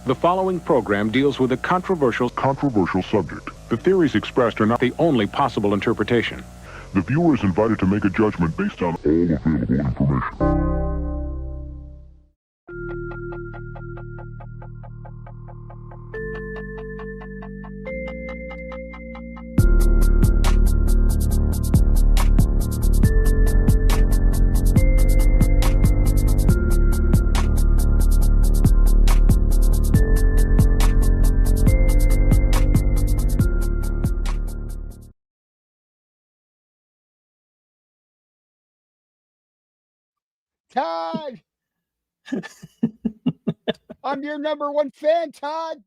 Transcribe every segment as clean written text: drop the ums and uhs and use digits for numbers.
The following program deals with a controversial subject. The theories expressed are not the only possible interpretation. The viewer is invited to make a judgment based on all available information. Todd! I'm your number one fan, Todd.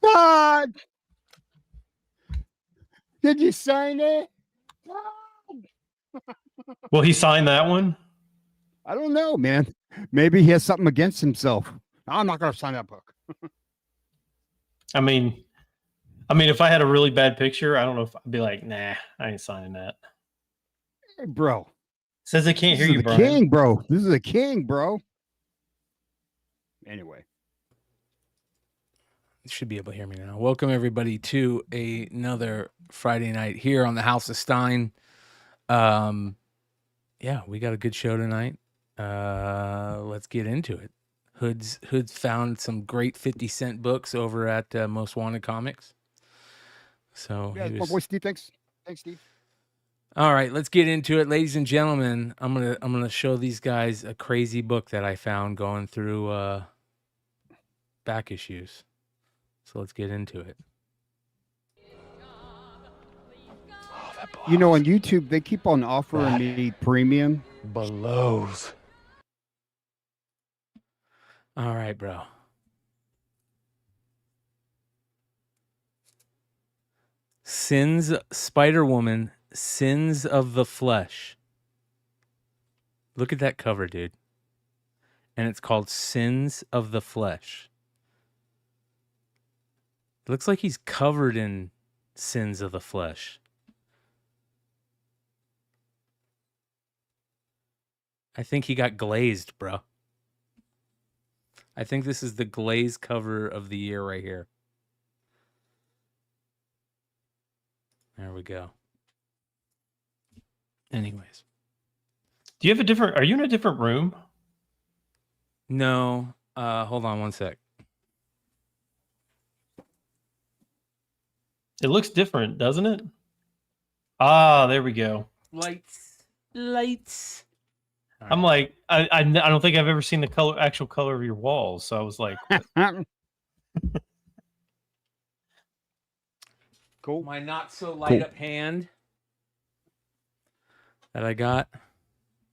Todd! Did you sign it? Todd! Will he sign that one? I don't know, man. Maybe he has something against himself. I'm not going to sign that book. I mean, if I had a really bad picture, I don't know if I'd be like, nah, I ain't signing that. Hey, bro. Says they can't hear you, Brian. King, bro. This is a king, bro. Anyway. You should be able to hear me now. Welcome, everybody, to another Friday night here on the House of Stein. Yeah, we got a good show tonight. Let's get into it. Hood's found some great 50-cent books over at Most Wanted Comics. So yeah, my boy Steve, thanks, Steve. All right, let's get into it, ladies and gentlemen. I'm gonna show these guys a crazy book that I found going through back issues. So let's get into it. You know, on YouTube, they keep on offering me premium. Blows. All right, bro. Spider-Woman, Sins of the Flesh. Look at that cover, dude. And it's called Sins of the Flesh. It looks like he's covered in sins of the flesh. I think he got glazed, bro. I think this is the glazed cover of the year right here. There we go. Anyways. Do you have are you in a different room? No. Hold on one sec. It looks different, doesn't it? Ah, there we go. Lights. I'm like, I don't think I've ever seen the actual color of your walls. So I was like, Cool. My not so light up hand that I got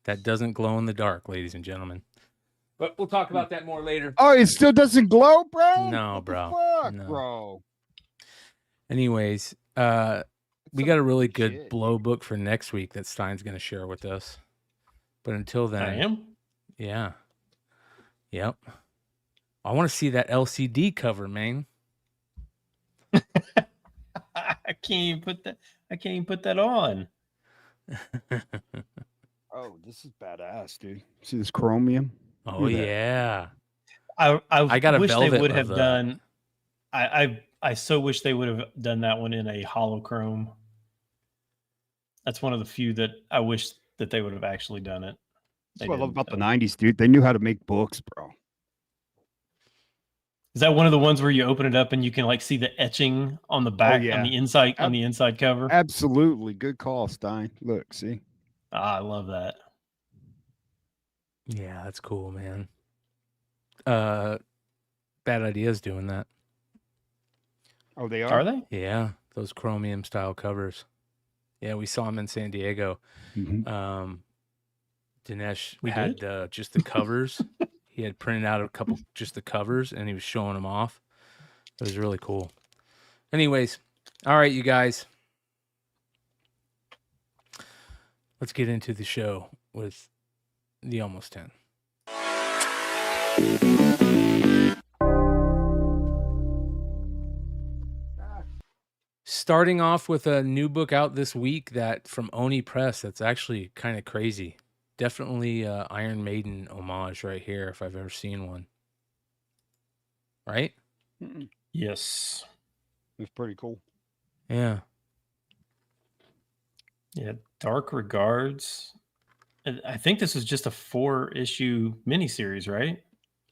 that doesn't glow in the dark, ladies and gentlemen. But we'll talk about that more later. Oh, it still doesn't glow, bro? No, what bro. The fuck, No. bro. Anyways, we got a really good blow book for next week that Stein's going to share with us. But until then, I am. Yeah. Yep. I want to see that LCD cover, man. I can't even put that on. Oh, this is badass, dude. See this chromium? Oh yeah. I got a wish they velvet would have of done. I so wish they would have done that one in a holochrome. That's one of the few that I wish that they would have actually done it. That's what I love about the 90s, dude. They knew how to make books, bro. Is that one of the ones where you open it up and you can like see the etching on the back, on the inside cover? Absolutely. Good call, Stein. Look, see? I love that. Yeah, that's cool, man. Bad Idea's doing that. Oh, they Are they? Yeah, those chromium style covers. Yeah, we saw them in San Diego. Mm-hmm. Dinesh had just the covers. He had printed out a couple, just the covers, and he was showing them off. It was really cool. Anyways, all right, you guys. Let's get into the show with the Almost 10. Starting off with a new book out this week that from Oni Press that's actually kind of crazy. Definitely Iron Maiden homage right here, if I've ever seen one. Right? Mm-mm. Yes. It's pretty cool. Yeah. Yeah. Dark Regards. And I think this is just a 4-issue miniseries, right?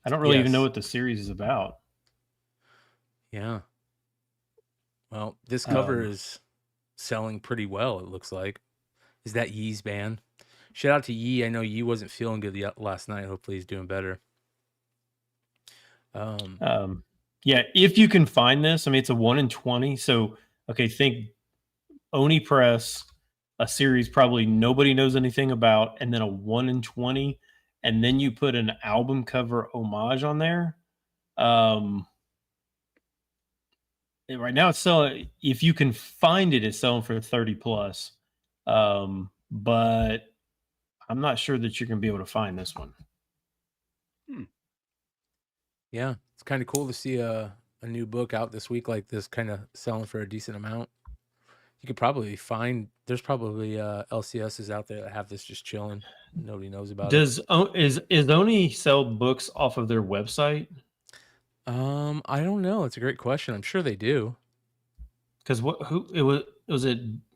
I don't really even know Yes. what the series is about. Yeah. Well, this cover Um, is selling pretty well, it looks like. Is that Yee's band? Shout out to Yee. I know Yee wasn't feeling good last night. Hopefully he's doing better. yeah, if you can find this, I mean, it's a 1 in 20. So, okay, think Oni Press, a series probably nobody knows anything about, and then a 1 in 20, and then you put an album cover homage on there. Right now it's selling. If you can find it, it's selling for 30 plus. But I'm not sure that you're gonna be able to find this one. Yeah, it's kind of cool to see a new book out this week like this, kind of selling for a decent amount. You could probably find, there's probably LCSs out there that have this just chilling. Nobody knows about it. Is Oni sell books off of their website? I don't know. It's a great question. I'm sure they do. Because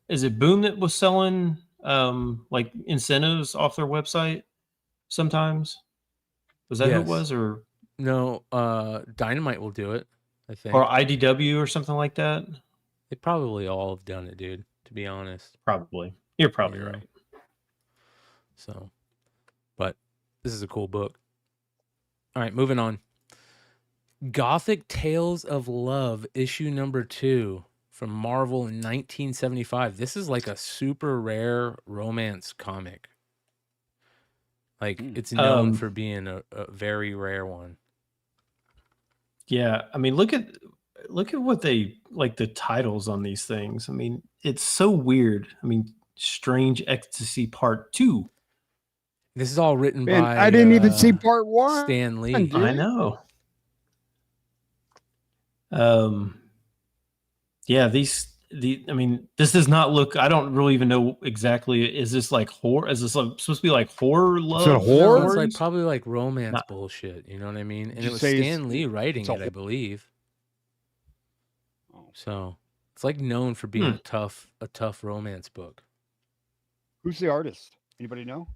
is it Boom that was selling like incentives off their website sometimes? Was that who it Yes. was, or No, Dynamite will do it, I think. or IDW or something like that? They probably all have done it, dude, to be honest. Probably. You're probably Yeah. right. So, but this is a cool book. All right, moving on. Gothic Tales of Love, issue number 2 from Marvel in 1975. This is like a super rare romance comic. Like, it's known for being a very rare one. Yeah, I mean, look at what they like the titles on these things. I mean, it's so weird. I mean, Strange Ecstasy Part 2. This is all written Man, by I didn't even see part 1. Stan Lee. Dude. I know. Yeah, I mean, this does not look. I don't really even know exactly. Is this like horror? Is this supposed to be like horror love? it horror? No, it's like stories? probably like romance Not- bullshit. You know what I mean? And you it was say it's- Stan Lee writing it's a it, I believe. Oh. So it's like known for being a tough romance book. Who's the artist? Anybody know?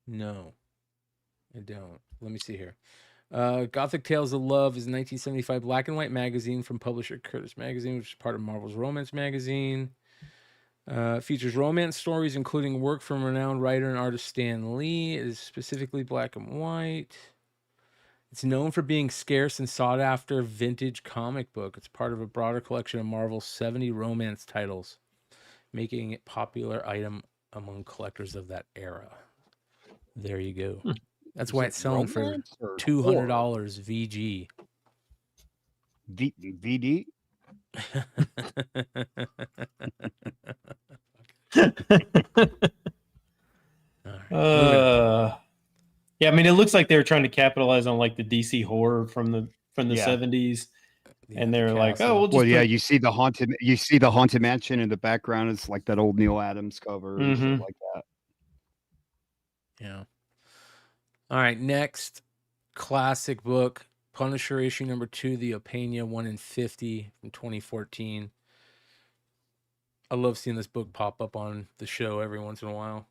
No, I don't. Let me see here. Gothic Tales of Love is a 1975 black and white magazine from publisher Curtis Magazine, which is part of Marvel's Romance magazine. Features romance stories, including work from renowned writer and artist Stan Lee. It is specifically black and white. It's known for being scarce and sought after vintage comic book. It's part of a broader collection of Marvel's 70 romance titles, making it a popular item among collectors of that era. There you go. That's why it's selling for $200 VG. VD? Yeah, I mean, it looks like they were trying to capitalize on like the DC horror from the 70s, and they're like, "Oh, we'll just you see the haunted mansion in the background. It's like that old Neil Adams cover and stuff like that. Yeah. All right, next classic book, Punisher issue number 2, The Opania 1 in 50 from 2014. I love seeing this book pop up on the show every once in a while.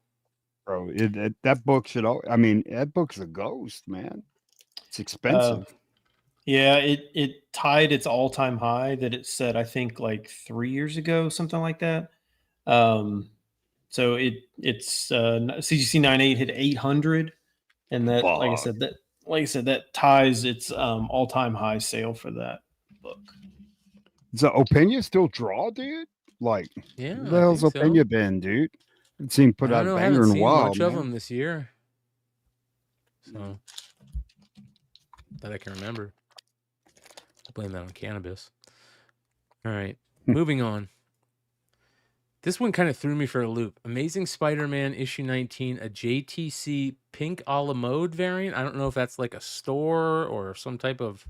Bro, that book that book's a ghost, man. It's expensive. Yeah, it tied its all-time high that it set, I think, like 3 years ago, something like that. So it's CGC 98 hit 800, and that, like I said, that ties its all-time high sale for that book. Does the Openia still draw, dude? Like, yeah, where the hell's Openia been, dude? It seemed put out a banger in a while. Much of them this year, so that I can remember. I blame that on cannabis. All right, moving on. This one kind of threw me for a loop. Amazing Spider-Man issue 19, a JTC pink a la mode variant. I don't know if that's like a store or some type of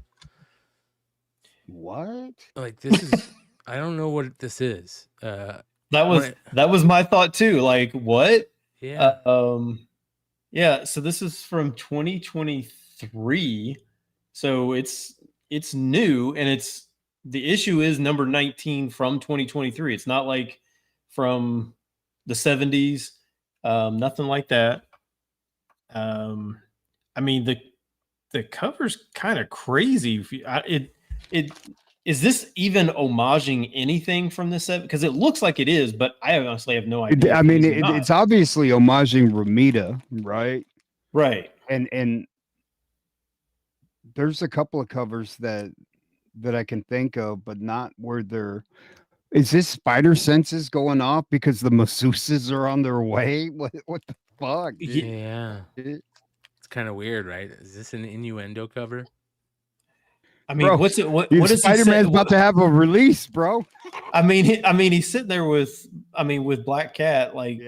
what. Like, this is. I don't know what this is. That that was my thought too. Like, what? Yeah. Yeah. So this is from 2023. So it's new, and the issue is number 19 from 2023. It's not like from the 70s. Nothing like that. I mean, the cover's kind of crazy. Is this even homaging anything from the 70s? Because it looks like it is, but I honestly have no idea. I mean, it's obviously homaging Ramita, right? Right. And there's a couple of covers that I can think of, but not where they're. Is this spider senses going off because the masseuses are on their way? What the fuck? Dude? Yeah. It's kind of weird, right? Is this an innuendo cover? I mean, Bro, what is Spider-Man's about to have a release, bro? I mean, he's sitting there with Black Cat. Like,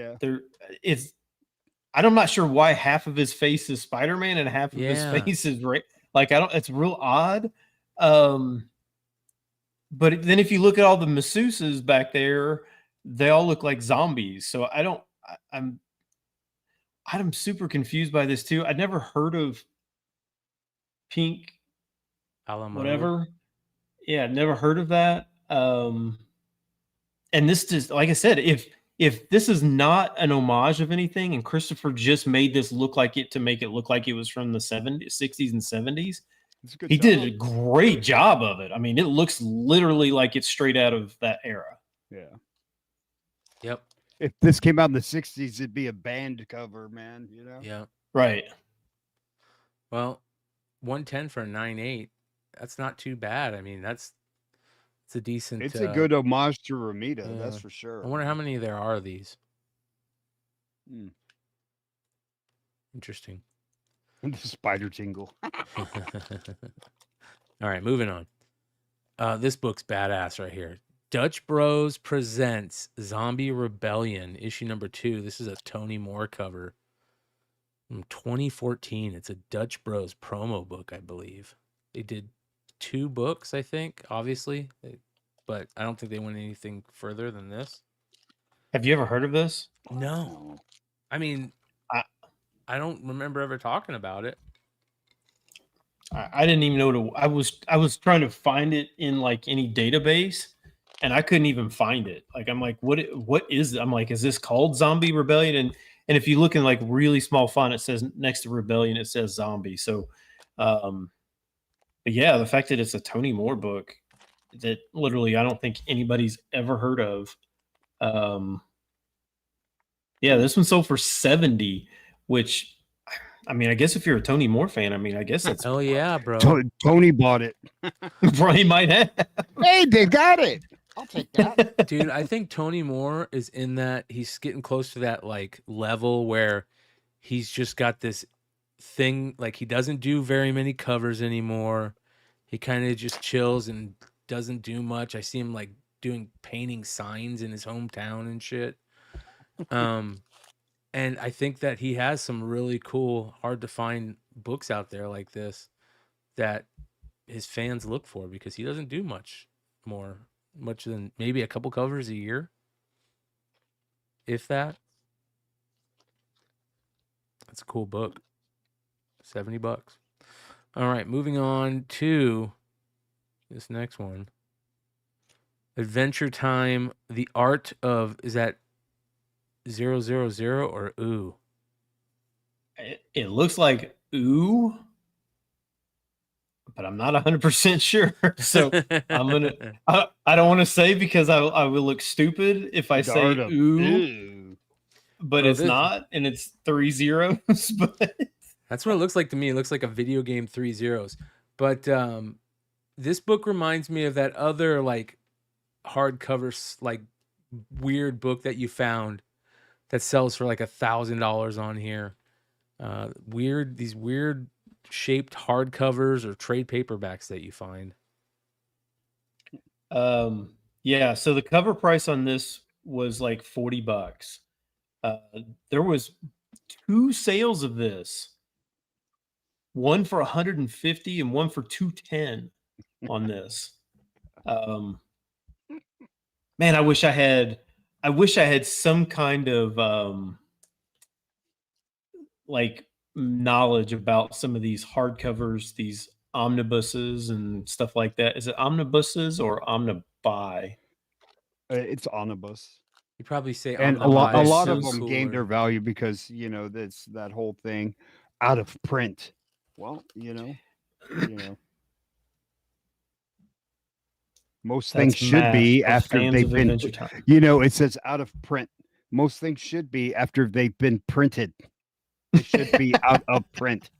I'm not sure why half of his face is Spider-Man and half of his face is like, it's real odd. But then if you look at all the masseuses back there, they all look like zombies. So I'm super confused by this too. I'd never heard of Pink whatever. Yeah, never heard of that. And this just, like I said, if this is not an homage of anything, and Christopher just made this look like it to make it look like it was from the 70s, 60s, and 70s, he did a great job of it. I mean, it looks literally like it's straight out of that era. Yeah. Yep. If this came out in the 60s, it'd be a band cover, man. You know? Yeah. Right. Well, 110 for a 9.8. That's not too bad. I mean, it's a decent. It's a good homage to Ramita, that's for sure. I wonder how many there are of these. Interesting. The spider tingle. All right, moving on. This book's badass right here. Dutch Bros presents Zombie Rebellion, issue number 2. This is a Tony Moore cover from 2014. It's a Dutch Bros promo book, I believe. They did 2 books, I think, obviously, but I don't think they went anything further than this. Have you ever heard of this? No. I mean, I don't remember ever talking about it. I didn't even know I was trying to find it in like any database, and I couldn't even find it. Like, I'm like, what is it? I'm like, is this called Zombie Rebellion? And if you look in like really small font, it says next to Rebellion, it says Zombie. So, but yeah, the fact that it's a Tony Moore book that literally I don't think anybody's ever heard of. Yeah, this one sold for $70, which, I mean, I guess if you're a Tony Moore fan, I mean, I guess that's hell yeah, bro. Tony bought it. Brian might have. Hey, they got it. I'll take that. Dude, I think Tony Moore is in that, he's getting close to that like level where he's just got this thing, like he doesn't do very many covers anymore. He kind of just chills and doesn't do much. I see him like painting signs in his hometown and shit. And I think that he has some really cool, hard to find books out there like this that his fans look for, because he doesn't do much than maybe a couple covers a year, if that. That's a cool book. $70. All right, moving on to this next one. Adventure Time, The Art of, is that 000 or ooh? It looks like ooh, but I'm not 100% sure. So I don't want to say, because I will look stupid if I say ooh, but it's not, and it's 3 zeros. But that's what it looks like to me. It looks like a video game 3 zeros. But this book reminds me of that other like hardcover like weird book that you found that sells for like $1,000 on here. These weird shaped hardcovers or trade paperbacks that you find. Yeah. So the cover price on this was like $40. There was 2 sales of this, one for $150 and one for $210 on this. Man, I wish I had I wish I had some kind of like knowledge about some of these hardcovers, these omnibuses and stuff like that. Is it omnibuses or omnibuy? It's omnibus. You probably say And a lot omnibuy is of so them gained their cooler. value because, that's that whole thing out of print. Well, most things That's should math be for after fans they've of been, Adventure Time. it says out of print. Most things should be after they've been printed. They should be out of print.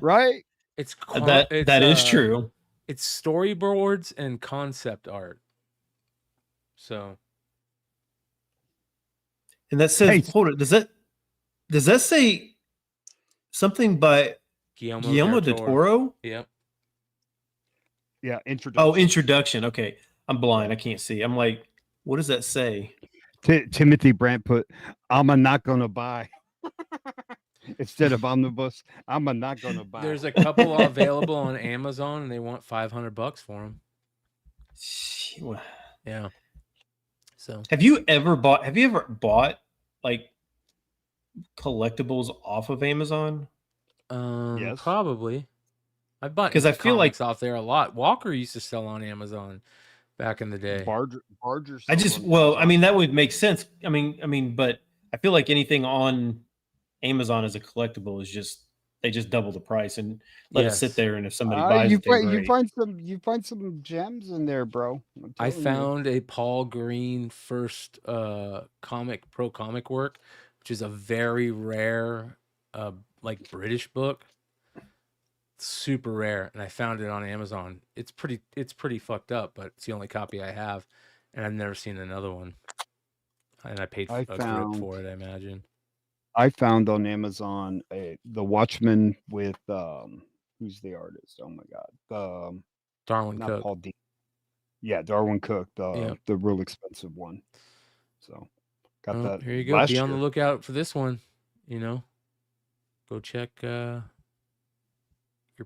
Right? It's That is true. It's storyboards and concept art. So, And that says, Hey. hold it. Does that say something by Guillermo del Toro? Yep. Yeah, introduction. Oh, introduction. Okay. I'm blind. I can't see. I'm like, what does that say? Timothy Brandt put, I'm not gonna buy. Instead of omnibus, I'm not gonna buy. There's a couple available on Amazon, and they want $500 for them. Yeah. So, have you ever bought like collectibles off of Amazon? Yes. Probably. I bought because I feel like off there a lot. Walker used to sell on Amazon back in the day. Barger. I mean, that would make sense. I mean, but I feel like anything on Amazon as a collectible is they just double the price and let it sit there. And if somebody buys it, you find some gems in there, bro. I found a Paul Green first pro comic work, which is a very rare like British book. Super rare, and I found it on Amazon. It's pretty fucked up, but it's the only copy I have, and I've never seen another one. And I paid a grip for it, I imagine. I found on Amazon the Watchmen with who's the artist? Oh my god, Darwin not Cook. Paul D. Yeah, Darwin Cook, the real expensive one. So got that. Here you go. Be on the lookout for this one. Go check your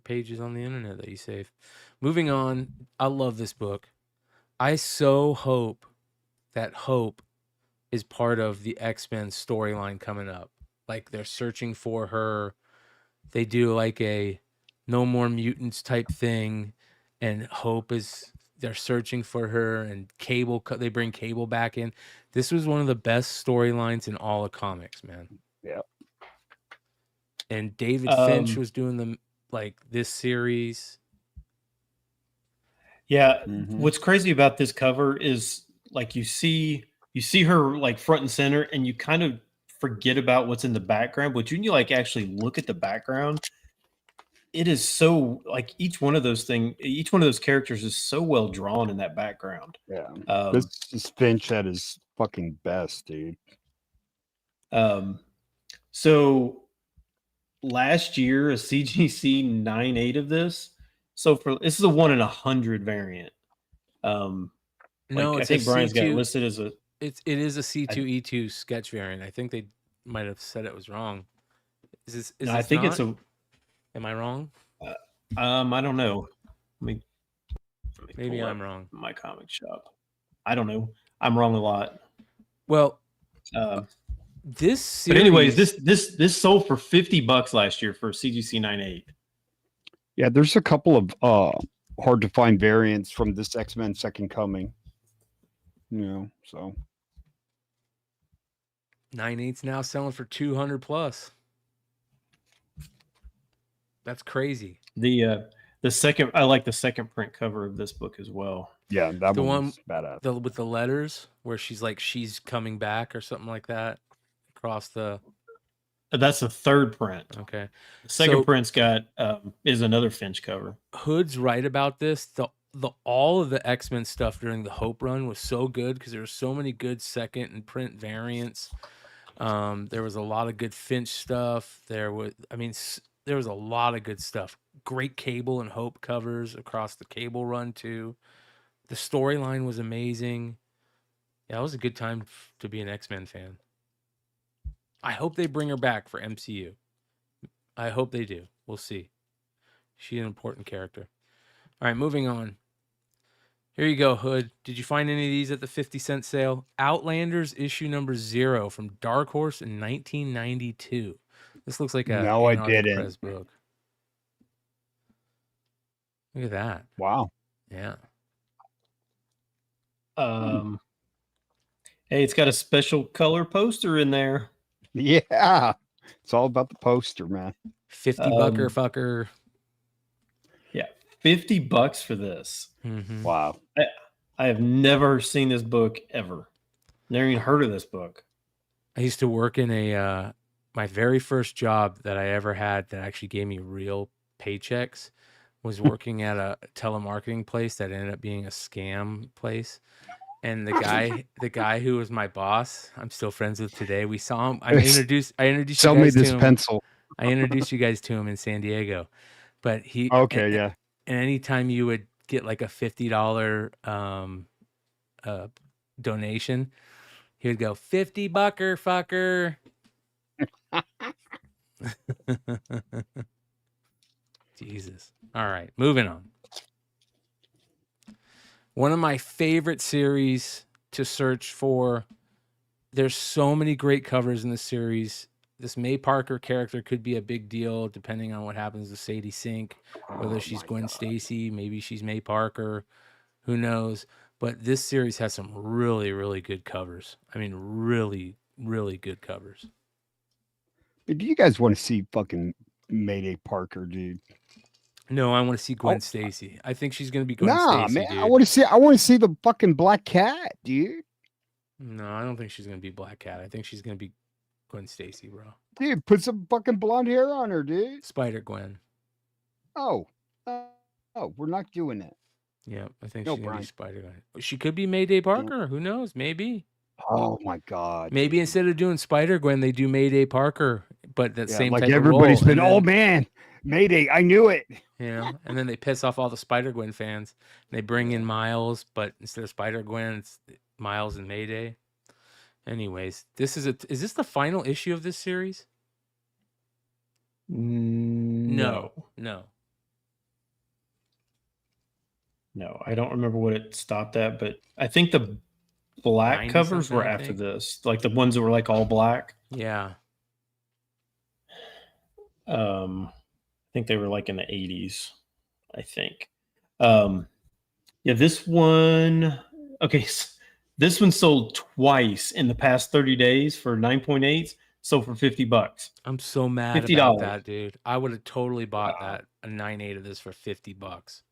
pages on the internet that you save. Moving on, I love this book. I so hope that Hope is part of the X-Men storyline coming up. Like they're searching for her. They do like a No More Mutants type thing, and they're searching for her, and they bring Cable back in. This was one of the best storylines in all of comics, man. Yeah. And David Finch was doing this series. Yeah. What's crazy about this cover is like you see her like front and center, and you kind of forget about what's in the background. But when you like actually look at the background, it is so like each one of those characters is so well drawn in that background. Yeah. This is Finch at his fucking best, dude. So last year, a CGC 9.8 of this. So this is a 1 in 100 variant. No, I think Brian's got it listed as a. It is a C2E2 sketch variant. I think they might have said it was wrong. I think it's a. Am I wrong? I don't know. Maybe I'm wrong. My comic shop. I don't know. I'm wrong a lot. Well, this series... But anyways, this sold for $50 last year for CGC 9.8. Yeah, there's a couple of hard to find variants from this X-Men Second Coming. So 9.8's now selling for $200+. That's crazy. The second, I like the second print cover of this book as well. Yeah, that one's badass. With the letters where she's coming back or something like that across the. That's the third print. Okay. The second print's got is another Finch cover. Hood's right about this. All of the X-Men stuff during the Hope run was so good because there were so many good second and print variants. There was a lot of good Finch stuff. There was a lot of good stuff. Great Cable and Hope covers across the Cable run too. The storyline was amazing. Yeah, it was a good time to be an X-Men fan. I hope they bring her back for MCU. I hope they do. We'll see. She's an important character. All right, moving on. Here you go, Hood. Did you find any of these at the 50-cent sale? Outlanders issue number 0 from Dark Horse in 1992. This looks like a No, I Antarctic didn't. Press book. Look at that. Wow. Yeah. Hey, it's got a special color poster in there. Yeah. It's all about the poster, man. 50 bucker fucker. Yeah, $50 for this. Mm-hmm. Wow. I have never seen this book ever. Never even heard of this book. I used to work in a my very first job that I ever had that actually gave me real paychecks was working at a telemarketing place that ended up being a scam place. And the guy who was my boss, I'm still friends with today. We saw him. I introduced Sell you me guys this to him. pencil. I introduced you guys to him in San Diego. But he Okay, yeah. And anytime you would get like a $50 donation, he would go, 50 bucker fucker. Jesus. All right, moving on. One of my favorite series to search for. There's so many great covers in this series. This May Parker character could be a big deal depending on what happens to Sadie Sink, whether she's Gwen Stacy, maybe she's May Parker, who knows. But this series has some really, really good covers. I mean, really, really good covers. Do you guys want to see fucking Mayday Parker, dude? No, I want to see Gwen Stacy. I think she's gonna be Gwen Nah, Stacy, man. dude. I want to see the fucking Black Cat, dude. No, I don't think she's gonna be Black Cat. I think she's gonna be Gwen Stacy, bro. Dude, put some fucking blonde hair on her, dude. Spider Gwen. Oh, we're not doing that. Yeah, I think No, she's gonna Brian. be Spider Gwen. She could be Mayday Parker. Who knows? Maybe. Oh my god. Maybe instead of doing Spider Gwen, they do Mayday Parker, but that same like type everybody's of role. been. Oh man, Mayday! I knew it. You know, and then they piss off all the Spider Gwen fans. And they bring in Miles, but instead of Spider Gwen, it's Miles and Mayday. Anyways, is this the final issue of this series? No, I don't remember what it stopped at, but I think the black covers were after this, like the ones that were like all black. Yeah. I think they were like in the 80s, I think. Yeah, this one, okay, this one sold twice in the past 30 days for 9.8, sold for $50. I'm so mad $50. about that, dude. I would have totally bought that a 9.8 of this for $50.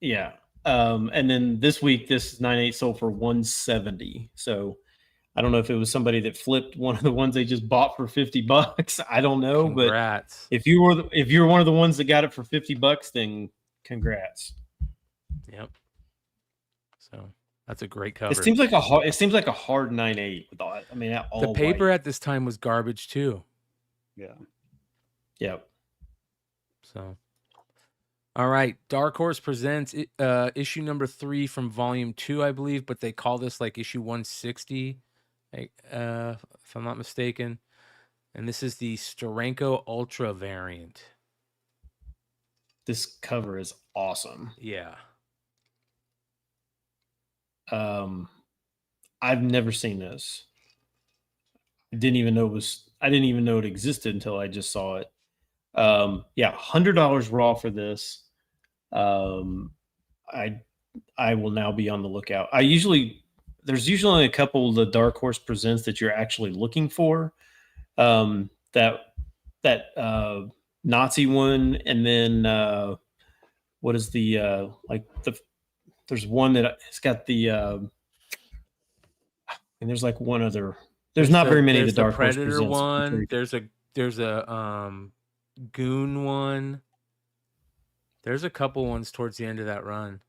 Yeah. And then this week, this 9.8 sold for $170. So I don't know if it was somebody that flipped one of the ones they just bought for $50. I don't know, Congrats. but if you were one of the ones that got it for $50, then congrats. Yep. So that's a great cover. It seems like a hard 9.8 with all. I mean, all the paper white. at this time was garbage too. Yeah. Yep. So, all right, Dark Horse presents issue number 3 from volume 2, I believe, but they call this like issue 160, if I'm not mistaken. And this is the Steranko Ultra variant. This cover is awesome. Yeah. I've never seen this. I didn't even know it existed until I just saw it. Yeah, $100 raw for this. I will now be on the lookout. There's usually only a couple of the Dark Horse presents that you're actually looking for. That Nazi one, and then what is the there's one that it's got the and there's like one other. There's not very many of the Dark Horse Predator presents. one. There's a Goon one. There's a couple ones towards the end of that run.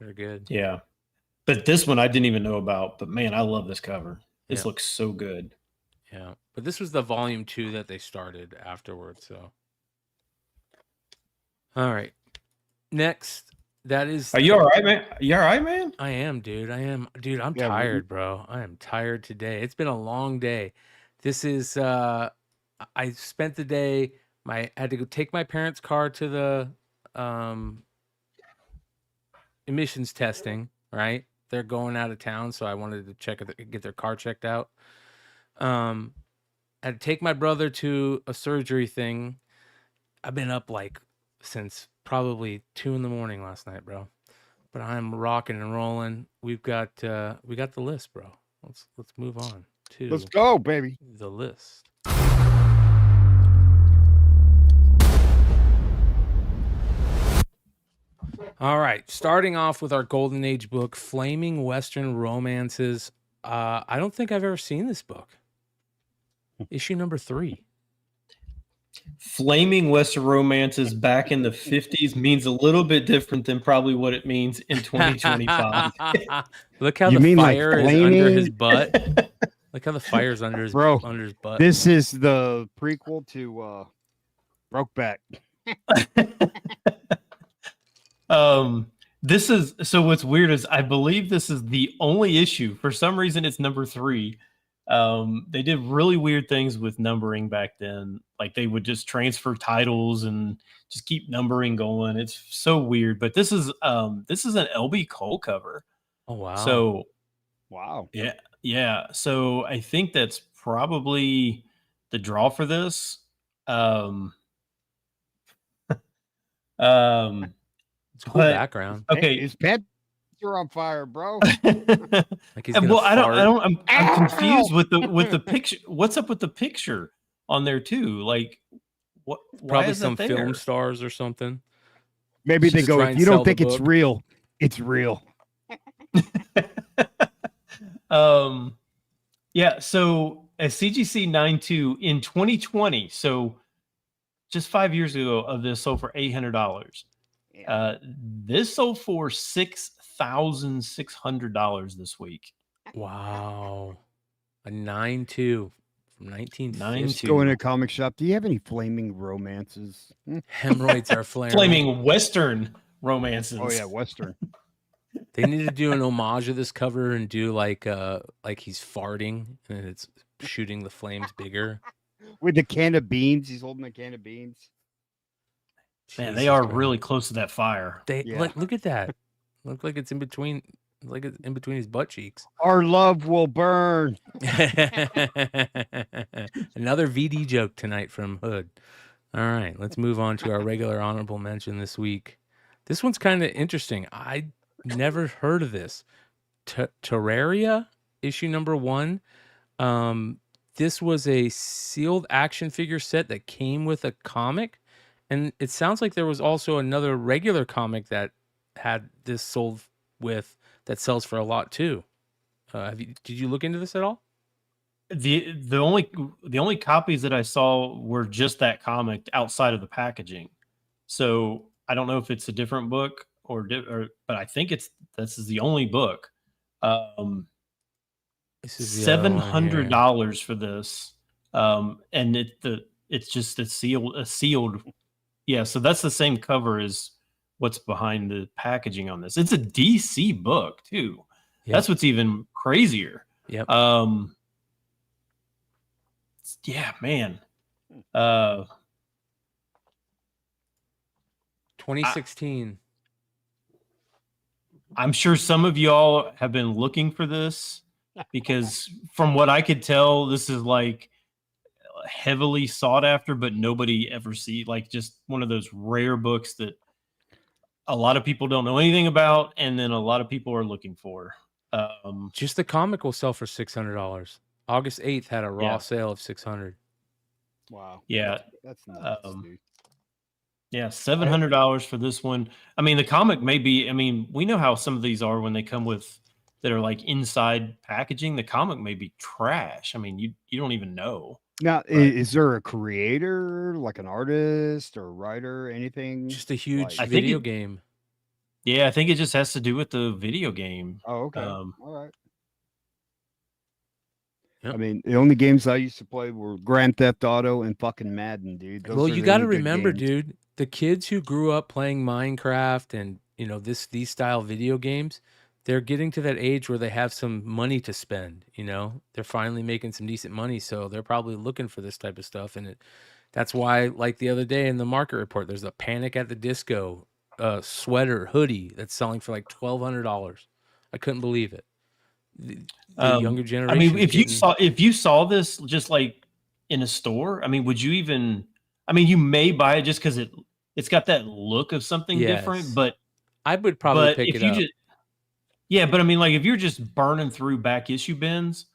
They're good. Yeah. But this one I didn't even know about. But man, I love this cover. This looks so good. Yeah. But this was the volume 2 that they started afterwards. So, all right. Next, that is. Are you all right, man? You all right, man? I am, dude. I'm tired, bro. I am tired today. It's been a long day. This is. I spent the day. I had to go take my parents' car to the emissions testing, right? They're going out of town, so I wanted to get their car checked out. I had to take my brother to a surgery thing. I've been up like since probably 2 a.m. last night, bro. But I'm rocking and rolling. We got the list, bro. Let's move on to Let's go, baby. the list. All right, starting off with our Golden Age book, Flaming Western Romances. I don't think I've ever seen this book. Issue number 3. Flaming Western Romances back in the 50s means a little bit different than probably what it means in 2025. Look how You the mean like fire is under flaming? his butt. Look how the fire's under his Bro, under his butt. This is the prequel to Brokeback. This is so what's weird is I believe this is the only issue. For some reason, it's number 3. They did really weird things with numbering back then. Like they would just transfer titles and just keep numbering going. It's so weird. But this is an LB Cole cover. Oh wow. So Wow. yeah. So I think that's probably the draw for this. It's a cool background. Okay. Hey, his pants are on fire, bro. Like he's Well, gonna fart. I'm confused with the picture. What's up with the picture on there too? Like, what? Why Probably is some that there? film stars or something. Maybe Just they to go, try if and you sell don't the think it's book." real, it's real. Yeah. So a CGC 9.2 in 2020. So just 5 years ago of this sold for $800. This sold for $6,600 this week. Wow. A 9.2 from 1950. Just go in a comic shop. Do you have any flaming romances? Hemorrhoids are flaring. Flaming Western romances. Oh yeah, Western. They need to do an homage of this cover and do like he's farting and it's shooting the flames bigger. With the can of beans. He's holding a can of beans. Man, they Jesus are Christ. really close to that fire. They Yeah. look at that. Look like it's in between, like it's in between his butt cheeks. Our love will burn. Another VD joke tonight from Hood. All right, let's move on to our regular honorable mention this week. This one's kind of interesting. I never heard of this. Terraria, issue number 1. This was a sealed action figure set that came with a comic. And it sounds like there was also another regular comic that had this sold with that sells for a lot too. Did you look into this at all? The only copies that I saw were just that comic outside of the packaging. So I don't know if it's a different book or but I think this is the only book. This is the other one here. $700 for this. And it's just a sealed. Yeah, so that's the same cover as what's behind the packaging on this. It's a DC book too. Yep. That's what's even crazier. Yep. Yeah, man. 2016. I'm sure some of y'all have been looking for this because from what I could tell, this is like heavily sought after, but nobody ever see, like just one of those rare books that a lot of people don't know anything about, and then a lot of people are looking for. Just the comic will sell for $600. August 8th had a raw sale of $600. Wow. Yeah. That's nuts, dude. Yeah, $700 for this one. I mean, the comic may be, I mean, we know how some of these are when they come with that are like inside packaging. The comic may be trash. I mean, you don't even know. Now, is there a creator, like an artist or writer, anything? Just a huge Like- video game. Yeah, I think it just has to do with the video game. Oh, okay. Um, All right. Yep. I mean, the only games I used to play were Grand Theft Auto and fucking Madden, dude. Those Well, are you the got to only good remember, games. dude, the kids who grew up playing Minecraft and, you know, these style video games, they're getting to that age where they have some money to spend, you know? They're finally making some decent money, so they're probably looking for this type of stuff, and that's why, like the other day in the market report, there's a Panic at the Disco sweater hoodie that's selling for like $1,200. I couldn't believe it. The younger generation. I mean, if you saw this just like in a store, I mean, would you even? I mean, you may buy it just because it's got that look of something different, but I would probably pick it up. Yeah, but I mean, like if you're just burning through back issue bins,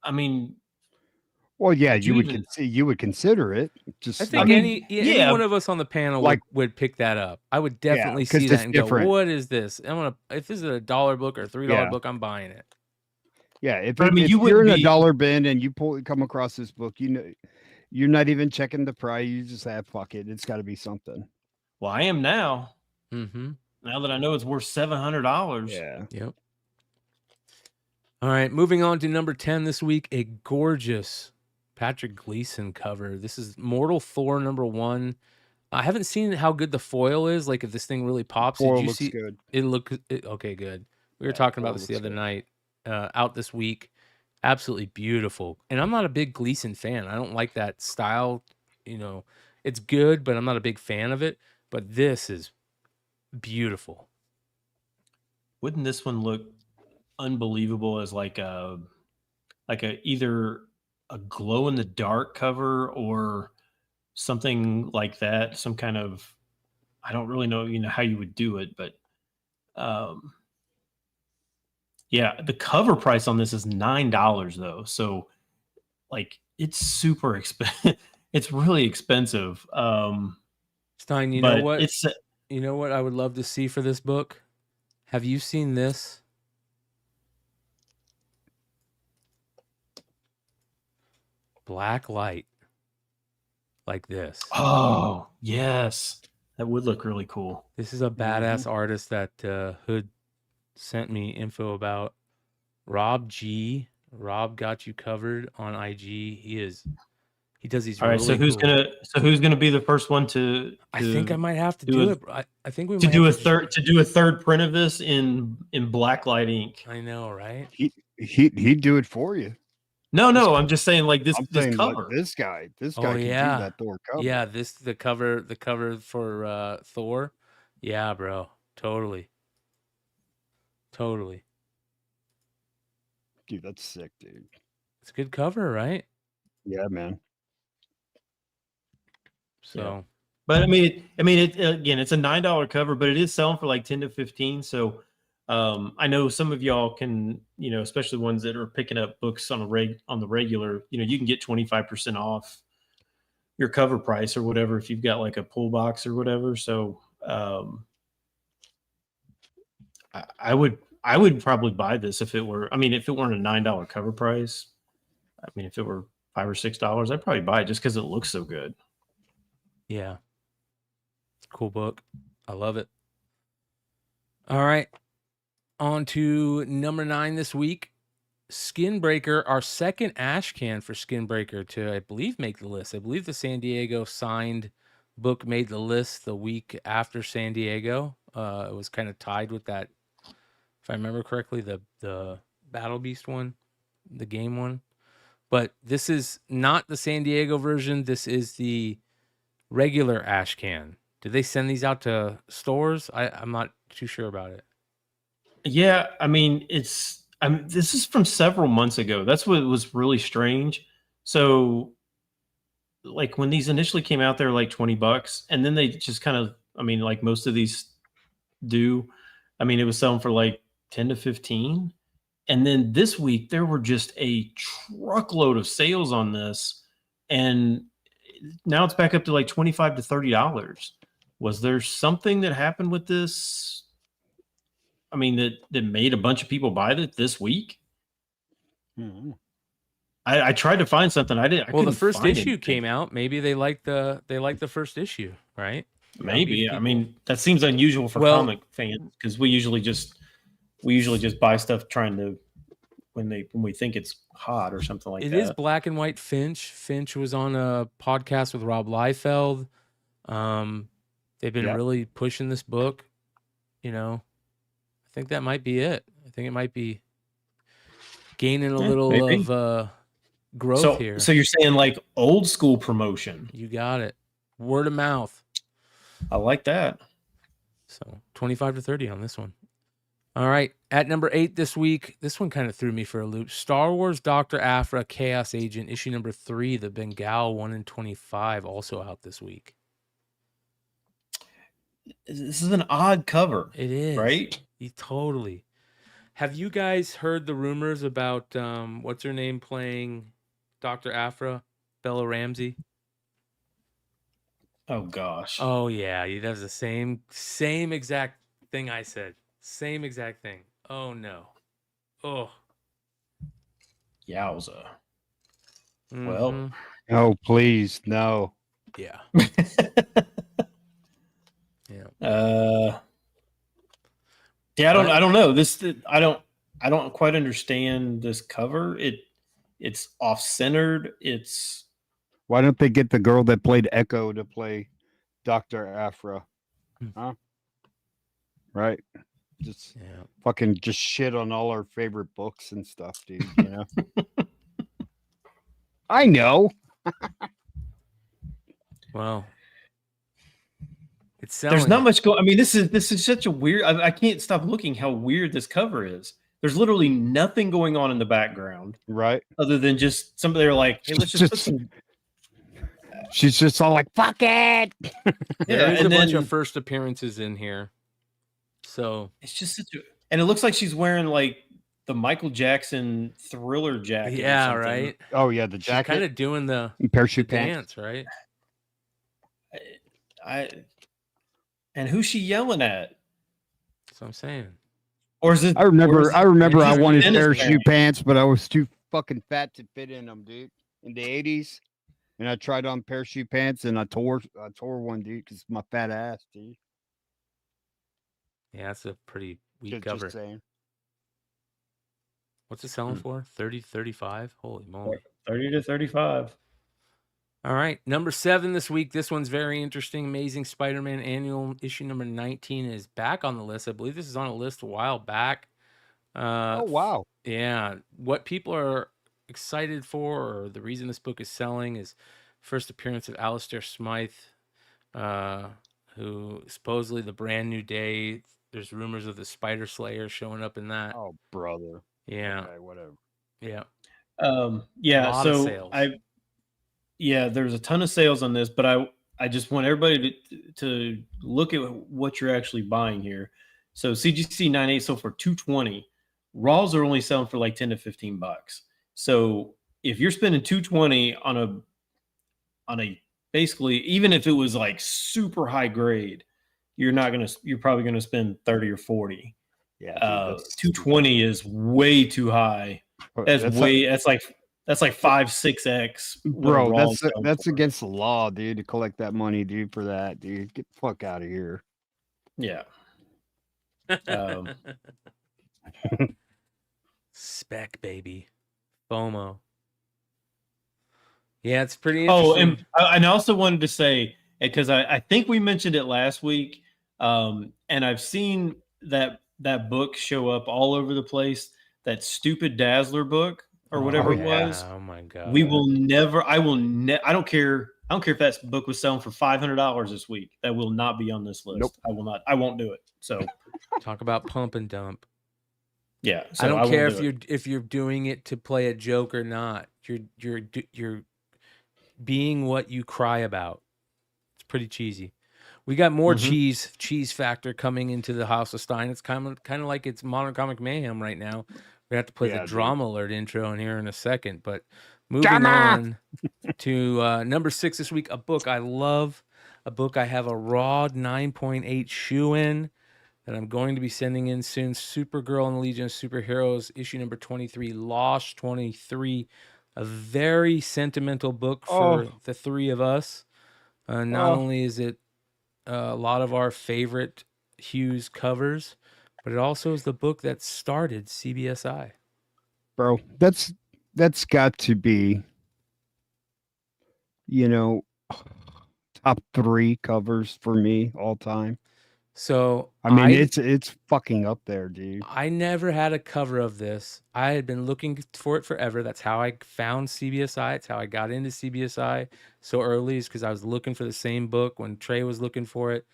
I mean, well, yeah, you would consider it. Just I think any one of us on the panel would pick that up. I would definitely see that and go, "What is this? If this is a $1 book or a $3 book, I'm buying it." Yeah, if you're in a dollar bin and you come across this book, you're not even checking the price. You just have fuck it. It's got to be something. Well, I am now. Mm-hmm. Now that I know it's worth $700. Yeah. Yep. All right, moving on to number 10 this week, a gorgeous Patrick Gleason cover. This is Mortal Thor #1. I haven't seen how good the foil is. Like if this thing really pops. Foil looks good. Okay, good. We were talking about this the other night. Out this week. Absolutely beautiful. And I'm not a big Gleason fan. I don't like that style. It's good, but I'm not a big fan of it. But this is beautiful. Wouldn't this one look unbelievable as like a either a glow in the dark cover or something like that? Some kind of, I don't really know, how you would do it, but yeah, the cover price on this is $9 though. So like it's super expensive. It's really expensive. Stein, you know what? You know what I would love to see for this book? Have you seen this? Black light. Like this. Oh, yes. That would look really cool. This is a badass artist that Hood sent me info about. Rob G. Rob got you covered on IG. He does these. All right, really who's gonna be the first one to I think I might have to do it. I think we might do a third print of this in blacklight ink. I know, right? He'd do it for you. No, I'm just saying like this cover. Like this guy can do that Thor cover. Yeah, the cover for Thor. Yeah, bro. Totally. Dude, that's sick, dude. It's a good cover, right? Yeah, man. So, yeah. But I mean, again, it's a $9 cover, but it is selling for like 10 to 15. So, I know some of y'all can, especially ones that are picking up books on the regular, you can get 25% off your cover price or whatever if you've got like a pull box or whatever. So, I would probably buy this if it weren't a $9 cover price. I mean, if it were $5 or $6, I'd probably buy it just because it looks so good. Yeah. Cool book. I love it. All right. On to number 9 this week. Skinbreaker, our second ash can for Skinbreaker to, I believe, make the list. I believe the San Diego signed book made the list the week after San Diego. It was kind of tied with that, if I remember correctly, the Battle Beast one, the game one. But this is not the San Diego version. This is the regular ash can. Did they send these out to stores? I'm not too sure about it. Yeah, this is from several months ago. That's what was really strange. So, like when these initially came out, they were like $20, and then they just kind of, like most of these do. It was selling for like 10 to 15, and then this week there were just a truckload of sales on this, and now it's back up to like $25 to $30. Was there something that happened with this? That made a bunch of people buy it this week. Mm-hmm. I tried to find something. Well, the first issue came out. Maybe they liked the first issue, right? Maybe. That seems unusual for comic fans because we usually just buy stuff trying to when we think it's hot or something like that. It is Black and White Finch. Finch was on a podcast with Rob Liefeld. They've been really pushing this book. I think that might be it. I think it might be gaining a little of growth here. So you're saying like old school promotion? You got it. Word of mouth. I like that. So 25 to 30 on this one. All right. At number 8 this week, this one kind of threw me for a loop. Star Wars Dr. Aphra Chaos Agent, issue number 3, the Bengal 1 in 25, also out this week. This is an odd cover. It is. Right? Totally. Have you guys heard the rumors about what's her name playing Dr. Aphra? Bella Ramsey? Oh gosh. Oh yeah, he does the same exact thing I said. Same exact thing. Oh no. Oh. Yowza. Mhm. Well. Oh, please, no. Yeah. Yeah. Yeah, I don't know. I don't quite understand this cover. It's off-centered. Why don't they get the girl that played Echo to play Dr. Aphra? Huh? Right. Just fucking just shit on all our favorite books and stuff, dude. You know. I know. Well, it's selling. There's not much going. I mean, this is such a weird. I can't stop looking how weird this cover is. There's literally nothing going on in the background, right? Other than just somebody they're like, hey, let's just put some. She's just all like, fuck it. There is a bunch of first appearances in here. So it's just such a, and it looks like she's wearing like the Michael Jackson Thriller jacket. Yeah, right. Oh yeah, the jacket. Kind of doing the parachute dance, right? And who's she yelling at? That's what I'm saying. Or is it? I remember I wanted parachute pants, but I was too fucking fat to fit in them, dude. In the 80s. And I tried on parachute pants and I tore one, dude, because my fat ass, dude. Yeah, that's a pretty weak cover. Just saying. What's it selling for? 30 to 35? Holy moly. 30 to 35. All right. Number 7 this week. This one's very interesting. Amazing Spider-Man Annual issue number 19 is back on the list. I believe this is on a list a while back. Oh, wow. Yeah. What people are excited for, or the reason this book is selling, is first appearance of Alistair Smythe, who supposedly the Brand New Day. There's rumors of the Spider Slayer showing up in that. Oh, brother. Yeah. Okay, whatever. Yeah. Yeah. So there's a ton of sales on this, but I just want everybody to look at what you're actually buying here. So CGC 98 sold for $220. Raws are only selling for like $10 to $15. So if you're spending $220 on a basically, even if it was like super high grade, you're probably gonna spend 30 or 40. Yeah, $220 is way too high. That's like 5-6x. Bro, that's against the law, dude, to collect that money, dude, for that, dude. Get the fuck out of here. Yeah. Spec, baby. FOMO. Yeah, it's pretty interesting. Oh, and I also wanted to say, because I think we mentioned it last week, and I've seen that book show up all over the place, that stupid Dazzler book or whatever it was. Oh my God. I don't care if that book was selling for $500 this week. That will not be on this list. Nope. I won't do it. So talk about pump and dump. Yeah. So I don't care if you're doing it to play a joke or not. You're being what you cry about. It's pretty cheesy. We got more cheese factor coming into the House of Stein. It's kind of like it's Modern Comic Mayhem right now. We have to play the drama alert intro in here in a second. But moving on to number 6 this week, a book I love, a book I have a raw 9.8 shoe in that I'm going to be sending in soon. Supergirl and the Legion of Superheroes, issue number 23, Lost 23. A very sentimental book for the three of us. Not only is it a lot of our favorite Hughes covers, but it also is the book that started CBSI. Bro, that's got to be, top 3 covers for me all time. So I mean, it's fucking up there, dude. I never had a cover of this. I had been looking for it forever. That's how I found CBSI. It's how I got into CBSI so early, is because I was looking for the same book when Trey was looking for it.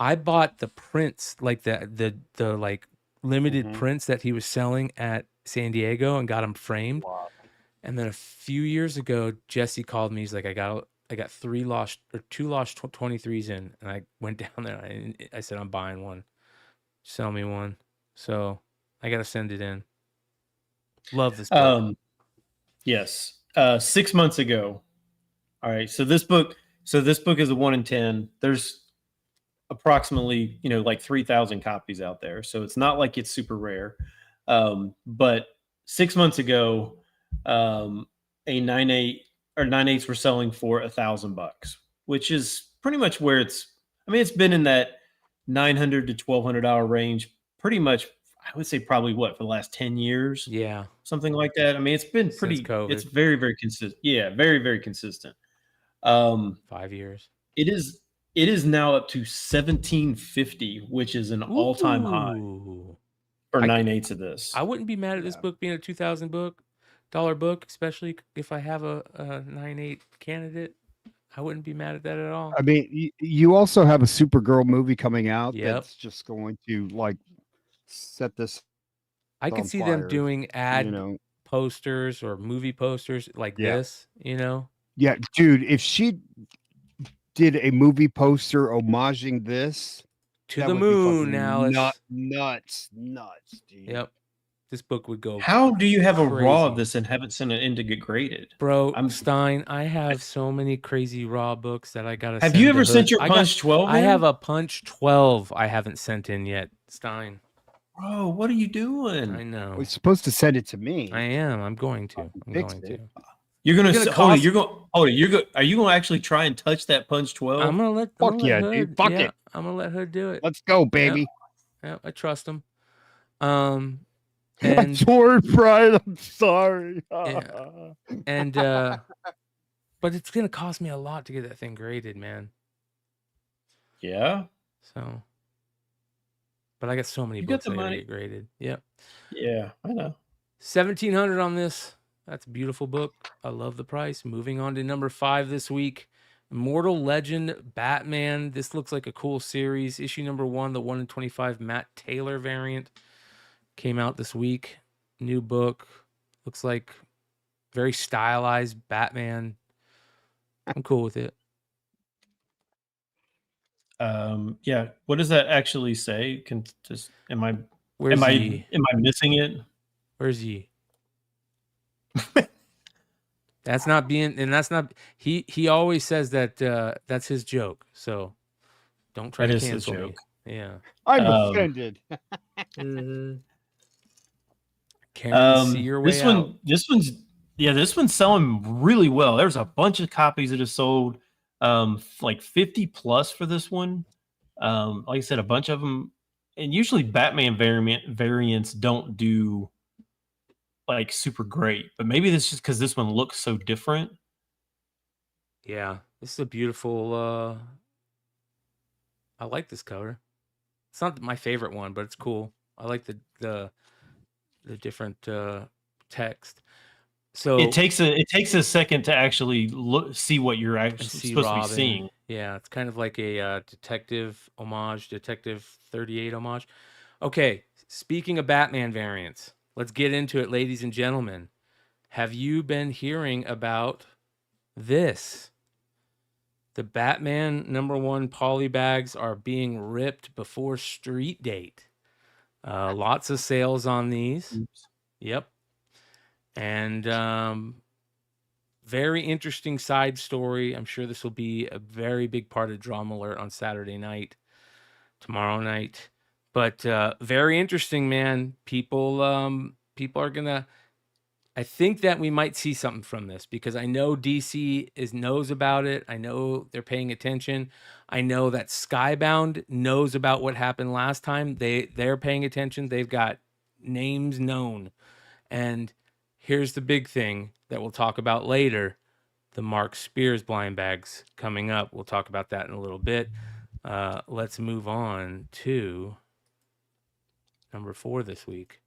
I bought the prints, like the like limited prints that he was selling at San Diego, and got them framed. Wow. And then a few years ago, Jesse called me. He's like, I got 2 lost 23s in, and I went down there. And I said, I'm buying one. Sell me one. So I got to send it in. Love this book. Yes. 6 months ago. All right. So this book is a 1 in 10. There's approximately, like 3,000 copies out there. So it's not like it's super rare. But 6 months ago, a 9.8 or 9.8s were selling for $1,000, which is pretty much where it's been in that $900 to $1,200 range pretty much. I would say probably for the last 10 years. Yeah. Something like that. It's been pretty, it's very, very consistent. Yeah. Very, very consistent. 5 years. It is now up to 1,750, which is an all-time high for 9.8s of this. I wouldn't be mad at this book being a $2,000 book, especially if I have a 9.8 candidate. I wouldn't be mad at that at all. I mean, you also have a Supergirl movie coming out that's just going to like set this. I could see them doing ad posters or movie posters like this, Yeah, dude, if she did a movie poster homaging this to the moon now, nuts, dude. Yep. This book would go. How do you have a raw of this and haven't sent it in to get graded? Bro, Stein, I have so many crazy raw books that I gotta Have you ever sent your Punch 12 in? I have a Punch 12 I haven't sent in yet, Stein. Bro, what are you doing? I know. We're supposed to send it to me. I am. I'm going to. You're gonna are you gonna actually try and touch that Punch 12? I'm gonna let dude. Fuck it. I'm gonna let her do it. Let's go, baby. Yeah, I trust him. And George Pride, I'm sorry. And but it's gonna cost me a lot to get that thing graded, man. Yeah. So, but I got so many books that get graded. Yep. Yeah, I know. 1,700 on this. That's a beautiful book. I love the price. Moving on to number 5 this week. Immortal Legend Batman. This looks like a cool series. Issue number 1, the 1 in 25 Matt Taylor variant. Came out this week. New book. Looks like very stylized Batman. I'm cool with it. Yeah. What does that actually say? Am I missing it? Where's Yee? That's not being, and that's not, he always says that that's his joke. So don't try to cancel me. Yeah. I'm offended. See your way out. This one's selling really well. There's a bunch of copies that have sold, like 50 plus for this one. Like I said, a bunch of them, and usually Batman variants don't do like super great, but maybe this is just because this one looks so different. Yeah, this is a beautiful. I like this cover. It's not my favorite one, but it's cool. I like the different text. So it takes a second to actually see what you're actually supposed to be seeing. Yeah, it's kind of like a detective homage, Detective 38 homage. Okay, speaking of Batman variants, let's get into it, ladies and gentlemen. Have you been hearing about this? The Batman #1 poly bags are being ripped before street date. Lots of sales on these. Oops. Yep. And very interesting side story. I'm sure this will be a very big part of Drama Alert on Saturday night, tomorrow night. But very interesting, man. People are gonna. I think that we might see something from this because I know DC knows about it. I know they're paying attention. I know that Skybound knows about what happened last time. They're paying attention. They've got names known. And here's the big thing that we'll talk about later. The Mark Spears blind bags coming up. We'll talk about that in a little bit. Let's move on to number 4 this week.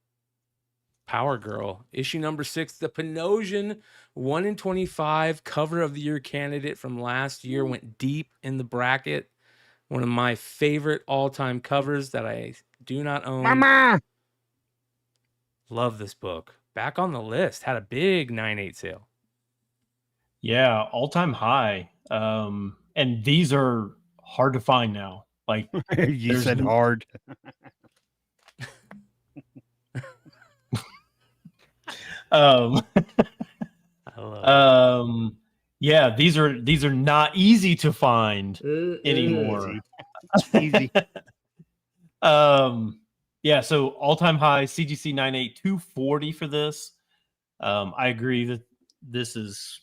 Power Girl, issue number 6, the Panosian 1 in 25 cover of the year candidate from last year, went deep in the bracket. One of my favorite all-time covers that I do not own. Mama! Love this book. Back on the list. Had a big 9/8 sale. Yeah, all-time high. And these are hard to find now. Like You there's said n- hard. um I love yeah, these are not easy to find anymore. Easy. Yeah, so all-time high CGC 9/8 240 for this. I agree that this is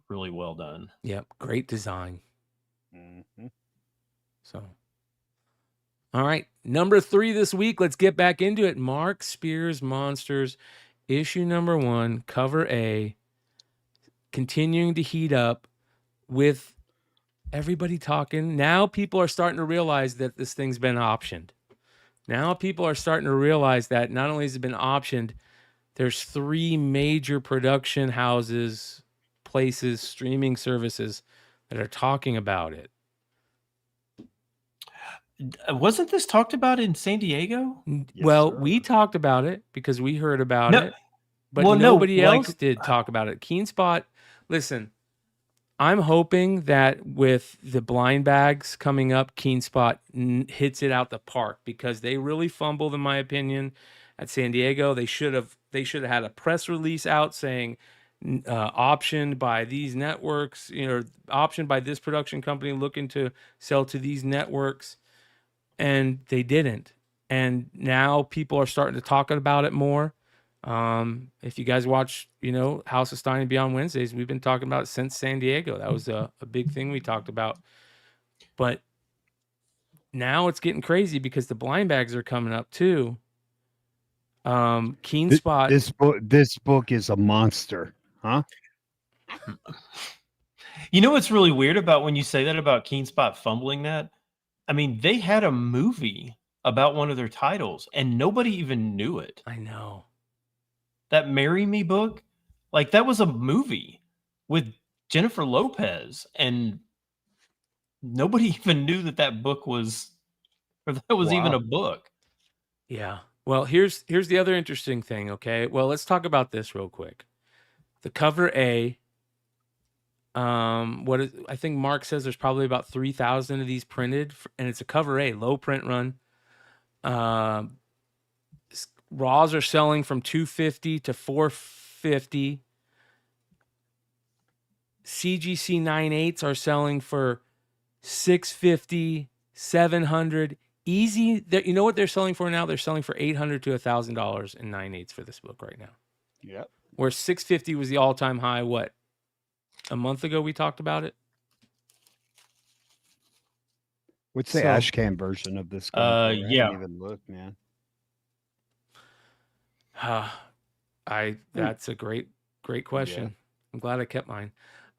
really well done. Yep, great design. Mhm. So, all right, number 3 this week. Let's get back into it. Mark Spears Monsters, issue number 1, cover A, continuing to heat up with everybody talking. Now people are starting to realize that this thing's been optioned. Now people are starting to realize that not only has it been optioned, there's 3 major production houses, places, streaming services that are talking about it. Wasn't this talked about in San Diego? Well, sir. we talked about it because we heard about No, it, but well, no, nobody like- else did talk about it. KeenSpot, listen, I'm hoping that with the blind bags coming up, KeenSpot hits it out the park because they really fumbled, in my opinion, at San Diego. They should have had a press release out saying optioned by these networks, optioned by this production company looking to sell to these networks. And they didn't. And now people are starting to talk about it more. If you guys watch, House of Stein and Beyond Wednesdays, we've been talking about it since San Diego. That was a big thing we talked about. But now it's getting crazy because the blind bags are coming up too. KeenSpot. This book is a monster, huh? You know what's really weird about when you say that about KeenSpot fumbling that? I mean, they had a movie about one of their titles and nobody even knew it. I know. That Marry Me book, like that was a movie with Jennifer Lopez and nobody even knew that book was, or that was even a book. Yeah. Well, here's the other interesting thing, okay? Well, let's talk about this real quick. The cover A, I think Mark says there's probably about 3,000 of these printed, and it's a cover A, low print run. Raws are selling from $250 to $450. CGC 9/8s are selling for $650, $700. YeeZee, you know what they're selling for now? They're selling for $800 to $1,000 in 9/8s for this book right now. Yep. Where $650 was the all-time high, what? A month ago we talked about it? What's the Ashcan version of this? Yeah. I didn't even look, man. That's a great question. Yeah. I'm glad I kept mine.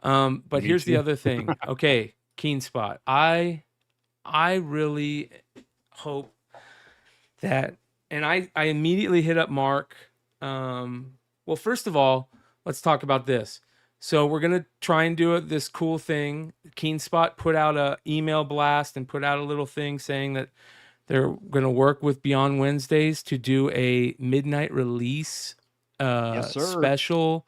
But Me here's the too. other thing. Okay, KeenSpot. I really hope that, and I immediately hit up Mark. Well, first of all, let's talk about this. So we're gonna try and do this cool thing. KeenSpot put out a email blast and put out a little thing saying that they're gonna work with Beyond Wednesdays to do a midnight release Yes, sir. special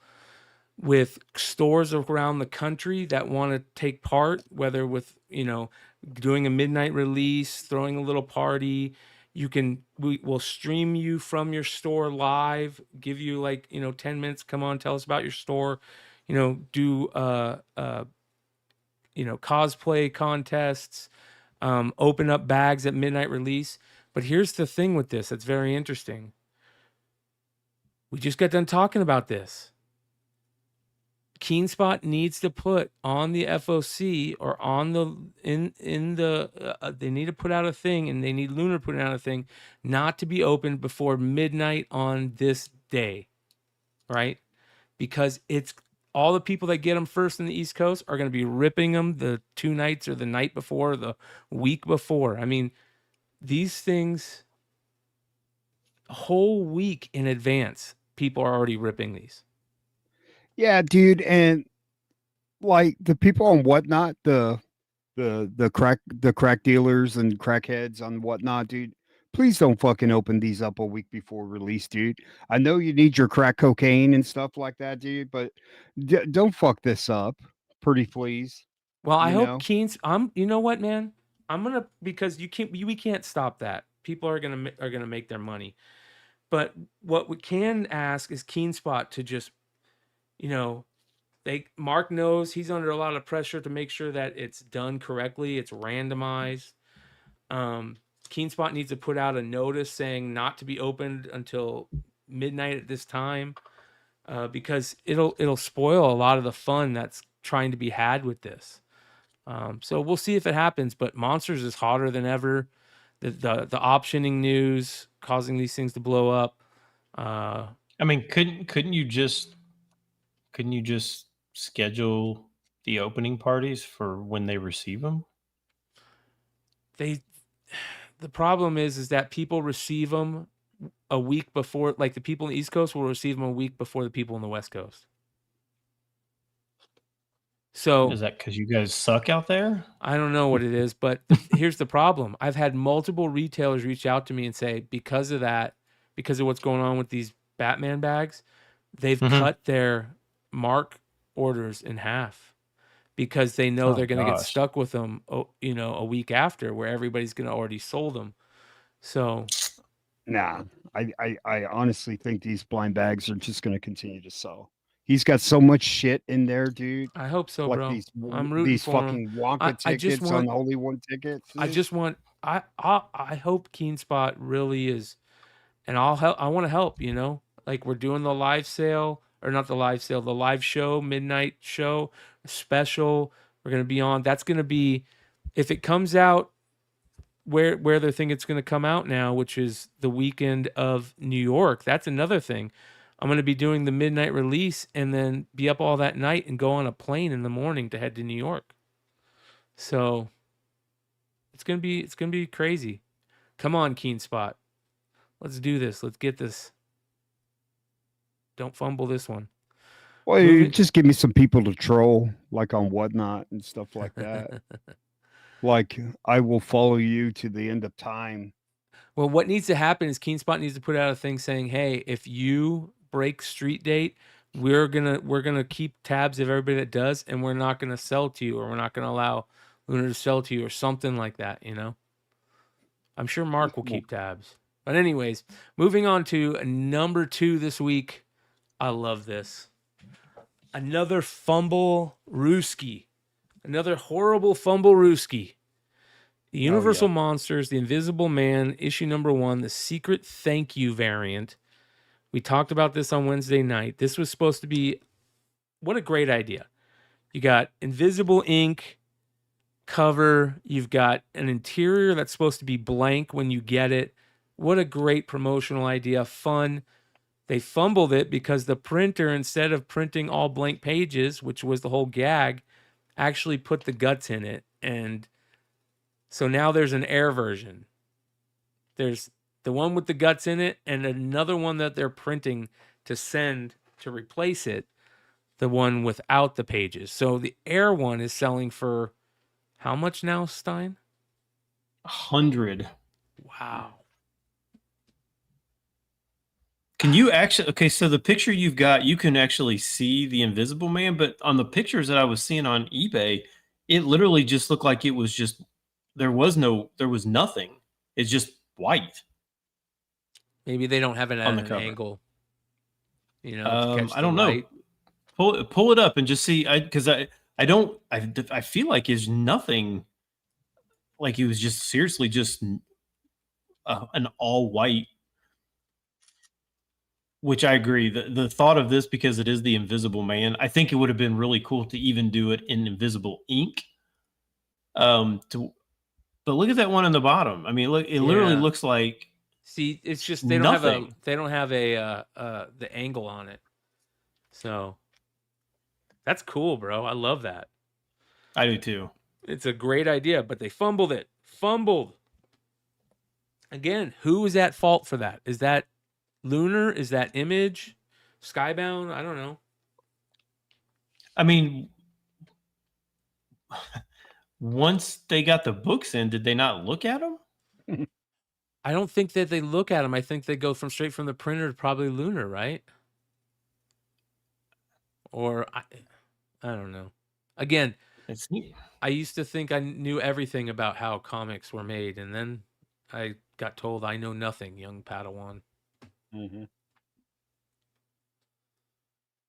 with stores around the country that want to take part, whether with doing a midnight release, throwing a little party. We'll stream you from your store live, give you 10 minutes, come on, tell us about your store, do cosplay contests, open up bags at midnight release. But here's the thing with this that's very interesting. We just got done talking about this. KeenSpot needs to put on the FOC or on the they need to put out a thing, and they need Lunar putting out a thing not to be open before midnight on this day, right? Because it's all the people that get them first in the East Coast are going to be ripping them the 2 nights or the night before, the week before. I mean, these things a whole week in advance, people are already ripping these. Yeah, dude, and like the people on Whatnot, the the crack dealers and crackheads and whatnot, dude. Please don't fucking open these up a week before release, dude. I know you need your crack cocaine and stuff like that, dude, but don't fuck this up, pretty please. Well, I You hope know? Keen's. You know what, man? I'm gonna because we can't stop that. People are gonna make their money. But what we can ask is Keen Spot to just, you know, Mark knows he's under a lot of pressure to make sure that it's done correctly. It's randomized. Keen Spot needs to put out a notice saying not to be opened until midnight at this time, because it'll spoil a lot of the fun that's trying to be had with this. So we'll see if it happens. But Monsters is hotter than ever. The optioning news causing these things to blow up. I mean, couldn't you just schedule the opening parties for when they receive them? The problem is that people receive them a week before. Like the people in the East Coast will receive them a week before the people in the West Coast. So Is that because you guys suck out there? I don't know what it is, but here's the problem. I've had multiple retailers reach out to me and say, because of what's going on with these Batman bags, they've cut their Mark orders in half because they know they're going to get stuck with them, a week after, where everybody's going to already sold them. So, nah, I honestly think these blind bags are just going to continue to sell. He's got so much shit in there, dude. I hope so, like bro. I'm these rooting for fucking him. Wonka tickets, unholy one tickets. I hope Keen Spot really is, and I'll help. I want to help. Like we're doing the live sale, or not the live sale, the live show, midnight show special. We're gonna be on. That's gonna be, if it comes out where they think it's gonna come out now, which is the weekend of New York. That's another thing. I'm going to be doing the midnight release and then be up all that night and go on a plane in the morning to head to New York. So it's going to be crazy. Come on, Keen Spot. Let's do this. Let's get this. Don't fumble this one. Well, you just give me some people to troll, like on Whatnot and stuff like that. Like, I will follow you to the end of time. Well, what needs to happen is Keen Spot needs to put out a thing saying, hey, if you break street date, we're gonna keep tabs of everybody that does, and we're not gonna sell to you, or we're not gonna allow Lunar to sell to you, or something like that. I'm sure Mark will keep tabs. But anyways, moving on to number 2 this week. I love this. Another fumble Rooski. Another horrible fumble Rooski. The Universal Monsters, The Invisible Man, issue number 1, the Secret Thank You variant. We talked about this on Wednesday night. This was supposed to be, what a great idea. You got invisible ink cover. You've got an interior that's supposed to be blank when you get it. What a great promotional idea. Fun. They fumbled it because the printer, instead of printing all blank pages, which was the whole gag, actually put the guts in it. And so now there's an air version. There's the one with the guts in it, and another one that they're printing to send to replace it, the one without the pages. So the air one is selling for how much now, Stein? 100. Wow. Can you actually, okay, so the picture you've got, you can actually see the Invisible Man, but on the pictures that I was seeing on eBay, it literally just looked like it was just, there was nothing. It's just white. Maybe they don't have it at on the an cover. Angle. To catch I don't the know. light. Pull it up and just see. I feel like there's nothing. Like it was just seriously just an all white. Which I agree. The thought of this, because it is the Invisible Man, I think it would have been really cool to even do it in invisible ink. But look at that one on the bottom. I mean, look, it literally looks like. See, it's just they don't have the angle on it. So that's cool, bro. I love that. I do too. It's a great idea, but they fumbled it. Again, who is at fault for that? Is that Lunar? Is that Image? Skybound? I don't know. I mean, once they got the books in, did they not look at them? I don't think that they look at them. I think they go straight from the printer to probably Lunar, right? Or I don't know. Again, I used to think I knew everything about how comics were made, and then I got told I know nothing, young Padawan. Mm-hmm.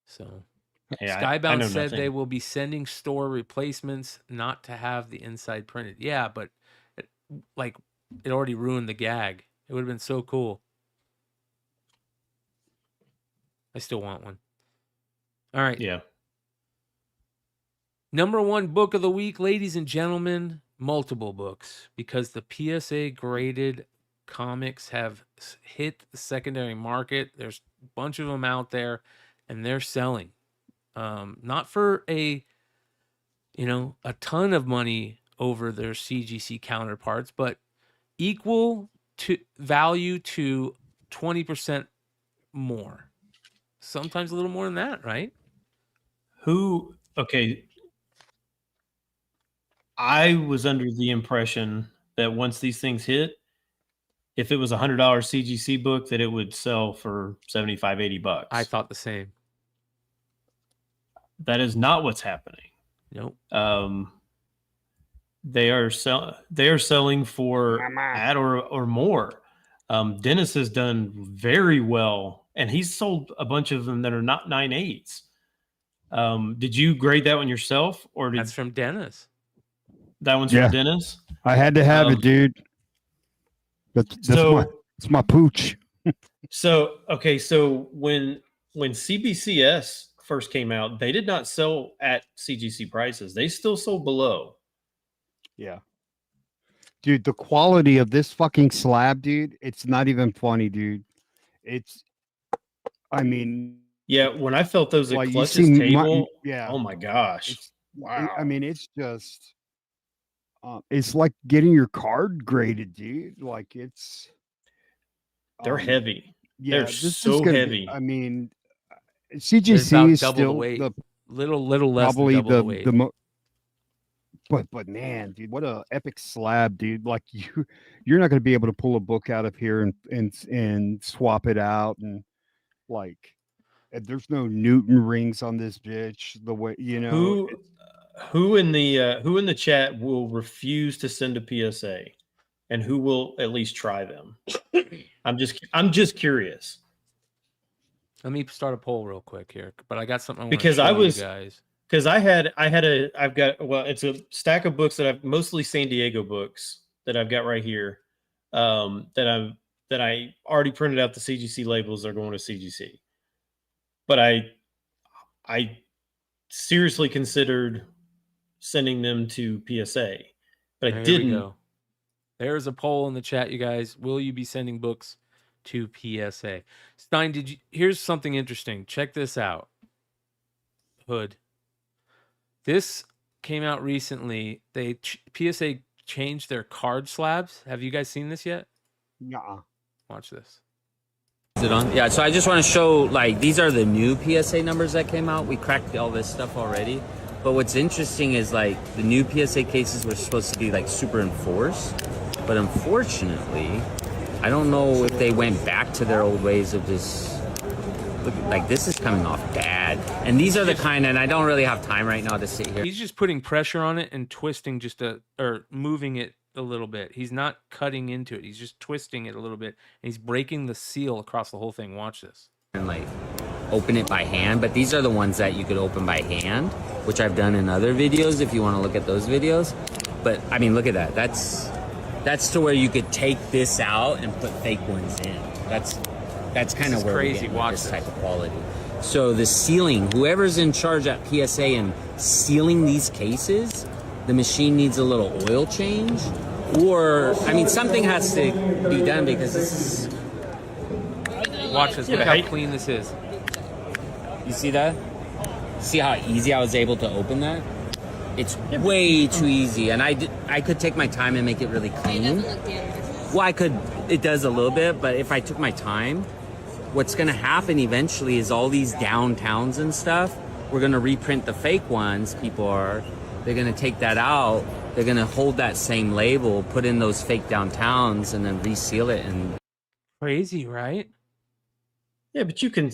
So, Yeah, Skybound said they will be sending store replacements, not to have the inside printed. Yeah, but it already ruined the gag. It would have been so cool. I still want one. All right. Yeah. Number 1 book of the week, ladies and gentlemen, multiple books, because the PSA graded comics have hit the secondary market. There's a bunch of them out there, and they're selling. Not for a ton of money over their CGC counterparts, but equal to value to 20% more. Sometimes a little more than that, right? Okay. I was under the impression that once these things hit, if it was a $100 CGC book, that it would sell for $75-$80. I thought the same. That is not what's happening. Nope. They are selling for at or more. Dennis has done very well, and he's sold a bunch of them that are not 9/8s. Did you grade that one yourself, or that's from Dennis? That one's from Dennis. I had to have it, dude. It's my pooch. So when CBCS first came out, they did not sell at CGC prices. They still sold below. Yeah. Dude, the quality of this fucking slab, dude, it's not even funny, dude. Yeah, when I felt those at like, Clutch's table, oh my gosh. Wow. It's just it's like getting your card graded, dude. Like they're heavy. Yeah, they're so heavy. CGC is double still the weight. the little less probably than double the weight. But man, dude, what a epic slab, dude. Like you're not going to be able to pull a book out of here and swap it out, and like there's no Newton rings on this bitch. The way who in the chat will refuse to send a PSA, and who will at least try them? I'm just curious. Let me start a poll real quick here, but I got something because I was you guys. Because it's a stack of books that I've mostly San Diego books that I've got right here. That I already printed out the CGC labels. They're going to CGC, but I seriously considered sending them to PSA, but I didn't. There's a poll in the chat, you guys. Will you be sending books to PSA? Stein, here's something interesting. Check this out. Hood. This came out recently. PSA changed their card slabs. Have you guys seen this yet? Nuh-uh. Watch this. Is it on? Yeah, so I just want to show, these are the new PSA numbers that came out. We cracked all this stuff already. But what's interesting is, the new PSA cases were supposed to be, super enforced. But unfortunately, I don't know if they went back to their old ways of just... Look, this is coming off bad. And these are the kind, and I don't really have time right now to sit here. He's just putting pressure on it and twisting or moving it a little bit. He's not cutting into it. He's just twisting it a little bit. And he's breaking the seal across the whole thing. Watch this. And open it by hand, but these are the ones that you could open by hand, which I've done in other videos if you want to look at those videos. But look at that. That's to where you could take this out and put fake ones in. That's kind of where crazy. we Watch this type of quality. So the sealing, whoever's in charge at PSA and sealing these cases, the machine needs a little oil change, or something has to be done because this is. Watch this. Look how clean this is. You see that? See how easy I was able to open that? It's way too easy, and I could take my time and make it really clean. Well, it does a little bit, but if I took my time, what's going to happen eventually is all these downtowns and stuff, we're going to reprint the fake ones. They're going to take that out they're gonna hold that same label, put in those fake downtowns, and then reseal it. And Crazy, right? Yeah, but you can.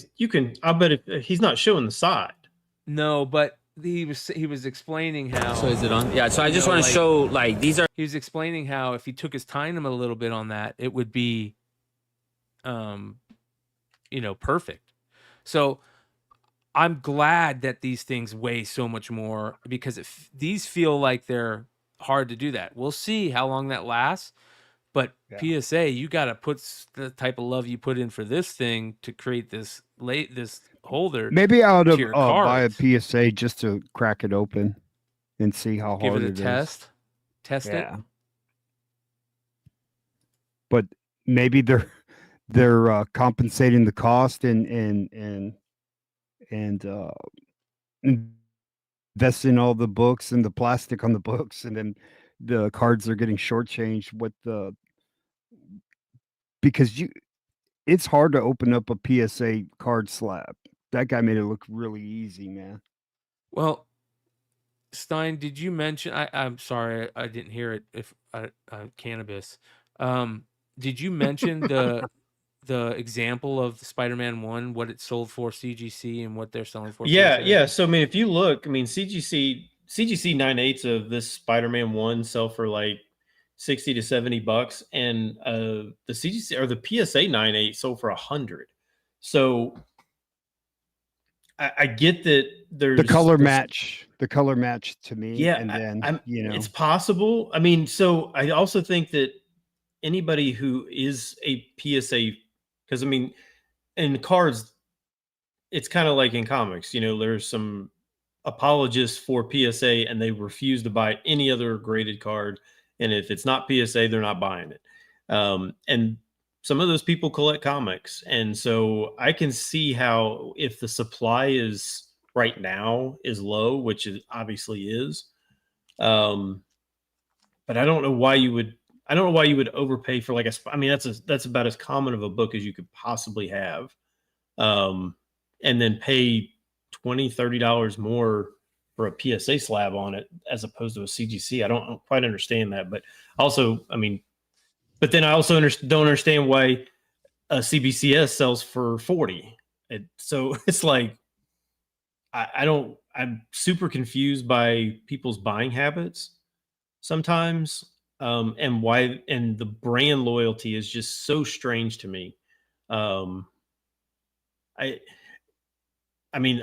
I bet he's not showing the side. No, but he was explaining how. so is it on? Yeah. So I just want to show like these are. He was explaining how if he took his time a little bit on that, it would be, perfect. So I'm glad that these things weigh so much more because these feel like they're hard to do that. We'll see how long that lasts. But PSA, you got to put the type of love you put in for this thing to create this holder. Maybe I ought to your buy a cards. PSA just to crack it open and see how Give hard it a it test. is. Test it. But maybe they're compensating the cost and investing all the books and the plastic on the books, and then the cards are getting shortchanged with because it's hard to open up a PSA card slab. That guy made it look really easy, man. Well, Stein, did you mention? I'm sorry, I didn't hear it. If cannabis, did you mention the example of the Spider-Man 1, what it sold for CGC and what they're selling for? Yeah, PSA? yeah. So I mean, if you look, I mean, CGC 9/8 of this Spider-Man 1 sell for like $60 to $70, and the CGC or the PSA 9/8 sold for $100. So I get that there's the color match to me. Yeah, and then it's possible. I mean, so I also think that anybody who is a PSA, because I mean, in cards, it's kind of like in comics. There's some apologists for PSA, and they refuse to buy any other graded card. And if it's not PSA, they're not buying it. And some of those people collect comics, and so I can see how if the supply is right now is low, which it obviously is. But I don't know why you would. I don't know why you would overpay for like a. I mean, that's about as common of a book as you could possibly have, and then pay $20-$30 more for a PSA slab on it as opposed to a CGC. I don't quite understand that, but also, I mean, but then I also don't understand why a CBCS sells for $40. So it's like I'm super confused by people's buying habits sometimes, and why, and the brand loyalty is just so strange to me. I mean,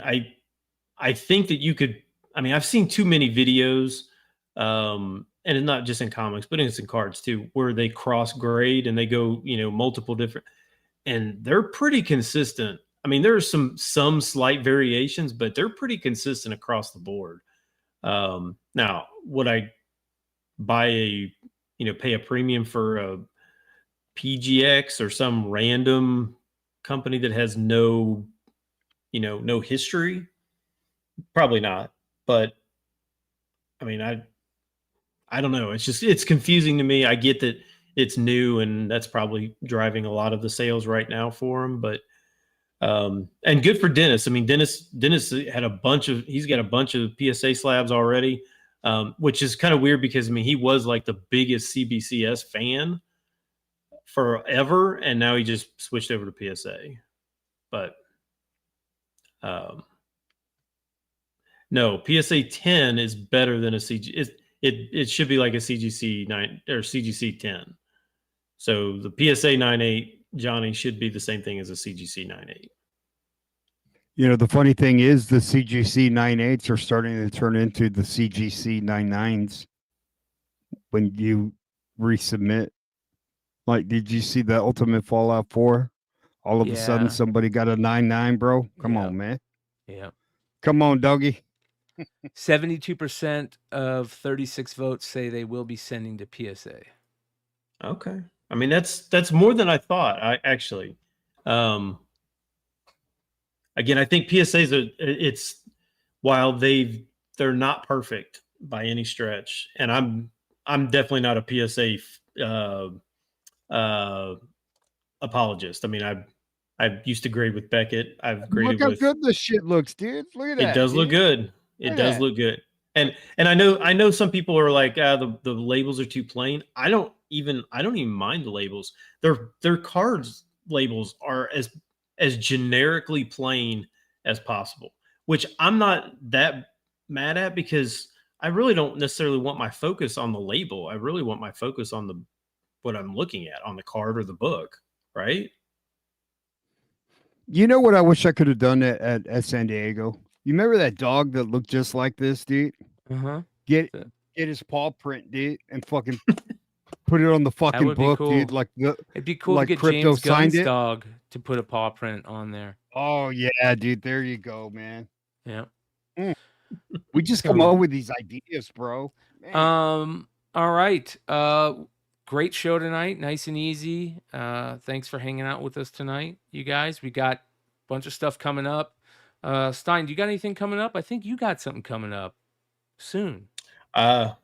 I think that you could. I mean, I've seen too many videos, and it's not just in comics, but it's in cards too, where they cross grade and they go, multiple different, and they're pretty consistent. I mean, there's some slight variations, but they're pretty consistent across the board. Now, would I buy pay a premium for a PGX or some random company that has no history? Probably not. But I mean, I don't know. It's confusing to me. I get that it's new, and that's probably driving a lot of the sales right now for him. But and good for Dennis. I mean, Dennis had he's got a bunch of PSA slabs already, which is kind of weird because I mean he was like the biggest CBCS fan forever, and now he just switched over to PSA. But no, PSA 10 is better than a CG. It should be like a CGC 9 or CGC 10. So the PSA 9/8, Johnny, should be the same thing as a CGC 9/8. The funny thing is the CGC 9/8s are starting to turn into the CGC 9/9s when you resubmit. Like, did you see the Ultimate Fallout 4? All of a sudden, somebody got a 9/9, bro. Come on, man. Yeah. Come on, doggy. 72% of 36 votes say they will be sending to PSA. Okay. I mean, that's more than I thought. I actually, again, I think PSAs while they're not perfect by any stretch, and I'm definitely not a PSA apologist. I mean, I used to grade with Beckett. I've graded Look how with. good this shit looks, dude. Look at that. It does look good. Look It at does that. look good. And I know some people are like, the labels are too plain. I don't even mind the labels. Their cards labels are as generically plain as possible, which I'm not that mad at, because I really don't necessarily want my focus on the label. I really want my focus on what I'm looking at on the card or the book, right? You know what I wish I could have done at San Diego? You remember that dog that looked just like this, dude? Uh-huh. Get his paw print, dude, and fucking put it on the fucking would be book, cool. dude. Like It'd be cool like to get Crypto James signed Gunn's it. dog to put a paw print on there. Oh yeah, dude. There you go, man. Yeah. We just come up with these ideas, bro. Man. All right. Great show tonight. Nice and easy. Thanks for hanging out with us tonight, you guys. We got a bunch of stuff coming up. Stein, do you got anything coming up? I think you got something coming up soon. I've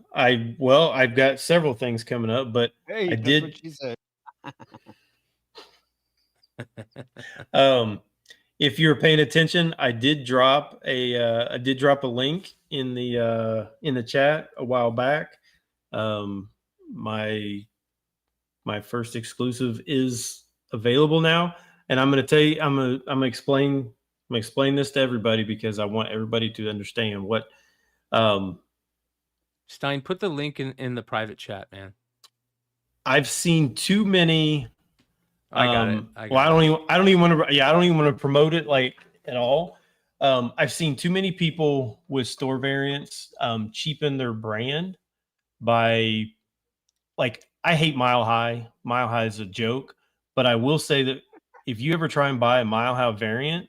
got several things coming up, but Hey, I that's did. what she said. If you're paying attention, I did drop a link in the chat a while back. My first exclusive is available now, and I'm going to tell you, I'm going to explain this to everybody, because I want everybody to understand what. Stein, put the link in the private chat, man. I've seen too many. I got it. I don't even want to. Yeah, I don't even want to promote it like at all. I've seen too many people with store variants cheapen their brand by, like, I hate Mile High. Mile High is a joke, but I will say that if you ever try and buy a Mile High variant,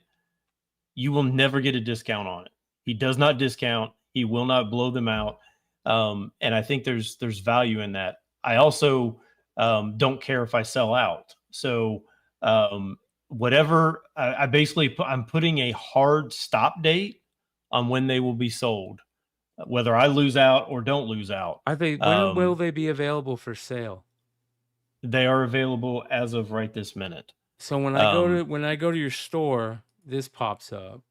you will never get a discount on it. He does not discount. He will not blow them out. And I think there's value in that. I also don't care if I sell out. So whatever, I basically I'm putting a hard stop date on when they will be sold, whether I lose out or don't lose out. Are they? When will they be available for sale? They are available as of right this minute. So when I go to your store, this pops up.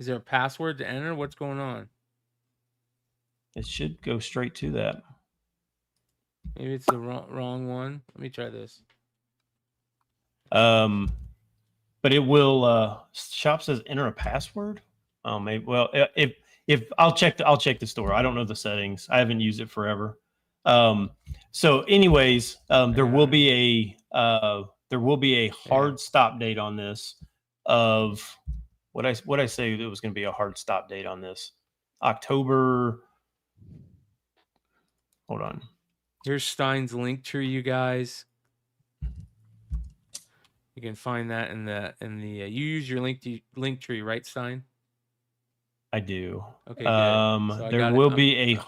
Is there a password to enter? What's going on? It should go straight to that. Maybe it's the wrong one. Let me try this. But it will. Shop says enter a password. Oh, maybe. Well, if I'll check the store. I don't know the settings. I haven't used it forever. So, anyways, there will be a hard stop date on this. Of what I say it was going to be a hard stop date on this. October. Hold on. Here's Stein's link tree, you guys. You can find that in the you use your link tree, right, Stein? I do. Okay. So there will be a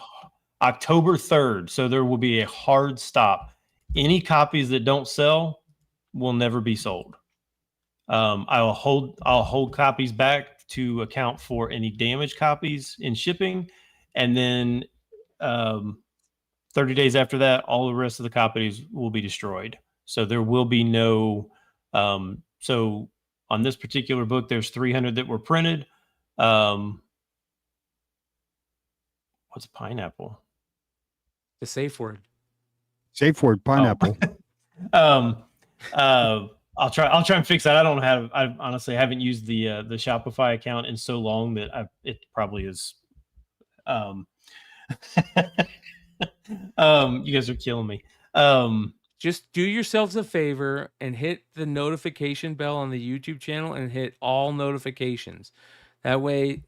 October 3rd, so there will be a hard stop. Any copies that don't sell will never be sold. I'll hold copies back to account for any damaged copies in shipping, and then 30 days after that, all the rest of the copies will be destroyed. So there will be no. So on this particular book, there's 300 that were printed. What's pineapple? The safe word. Safe word, pineapple. I'll try and fix that. I don't have. I honestly haven't used the Shopify account in so long that it probably is. You guys are killing me. Just do yourselves a favor and hit the notification bell on the YouTube channel and hit all notifications. That way,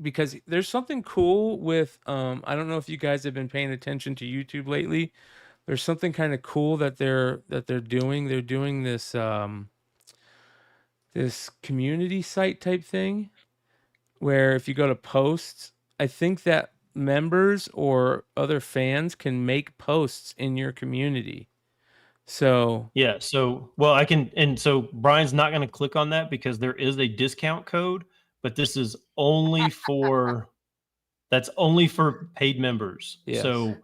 because there's something cool with I don't know if you guys have been paying attention to YouTube lately. There's something kind of cool that they're doing. They're doing this this community site type thing where if you go to posts, I think that members or other fans can make posts in your community. So yeah, so well I can, and so Brian's not going to click on that because there is a discount code, but this is only for that's only for paid members. Yes. So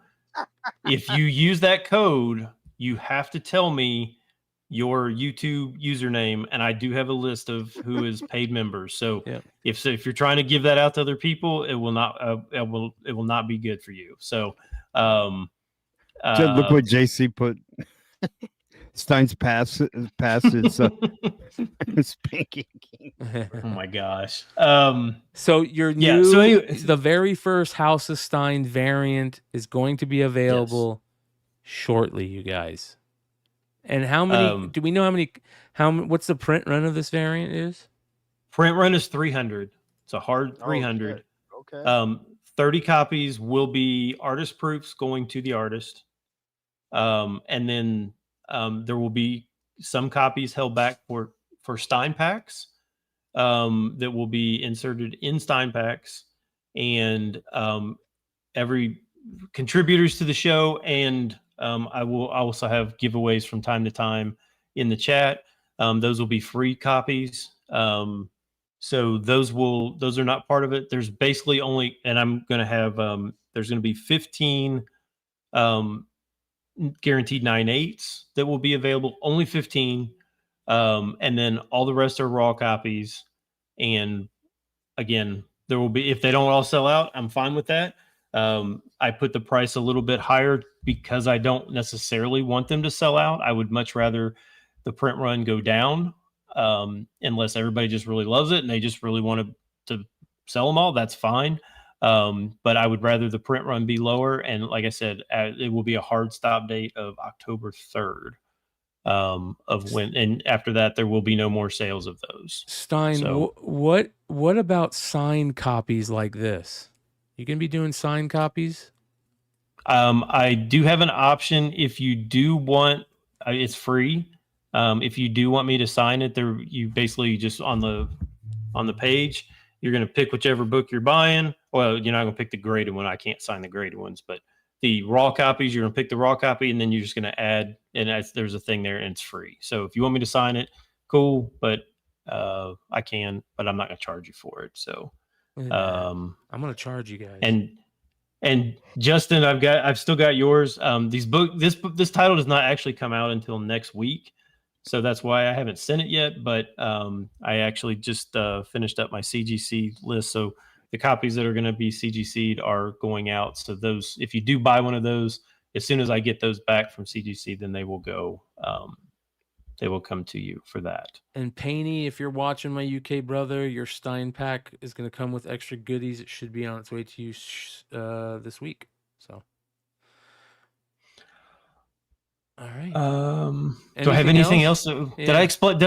if you use that code, you have to tell me your YouTube username, and I do have a list of who is paid members. So if you're trying to give that out to other people, it will not be good for you. So Just look what JC put. Stein's pass is spanking. Oh my gosh. So your new, So anyway, the very first House of Stein variant is going to be available shortly, you guys. And how many? Do we know how many? What's the print run of this variant is? Print run is 300. It's a hard 300. Okay. 30 copies will be artist proofs going to the artist, and then there will be some copies held back for Stein packs that will be inserted in Stein packs, and every contributors to the show, and I will also have giveaways from time to time in the chat. Those will be free copies. So those are not part of it. There's basically only, and I'm going to have, there's going to be 15 guaranteed 9/8s that will be available, only 15. And then all the rest are raw copies. And again, there will be, if they don't all sell out, I'm fine with that. I put the price a little bit higher because I don't necessarily want them to sell out. I would much rather the print run go down, unless everybody just really loves it and they just really want to sell them all. That's fine. But I would rather the print run be lower. And like I said, it will be a hard stop date of October 3rd. Of when, and after that, there will be no more sales of those. Stein, So, what about signed copies like this? You can be doing signed copies. I do have an option if you do want. It's free. If you do want me to sign it, there you basically just on the page, you're going to pick whichever book you're buying. Well, you're not going to pick the graded one. I can't sign the graded ones, but the raw copies, you're going to pick the raw copy, and then you're just going to add. And there's a thing there, and it's free. So if you want me to sign it, cool. But I can, but I'm not going to charge you for it. So I'm going to charge you guys. And Justin, I've still got yours. This title does not actually come out until next week, so that's why I haven't sent it yet. But I actually just finished up my CGC list, so the copies that are going to be CGC'd are going out. So those, if you do buy one of those, as soon as I get those back from CGC, then they will go. They will come to you for that. And Painey, if you're watching, my UK brother, your Stein pack is going to come with extra goodies. It should be on its way to you this week. So, all right. Do I have anything else? Yeah. Did I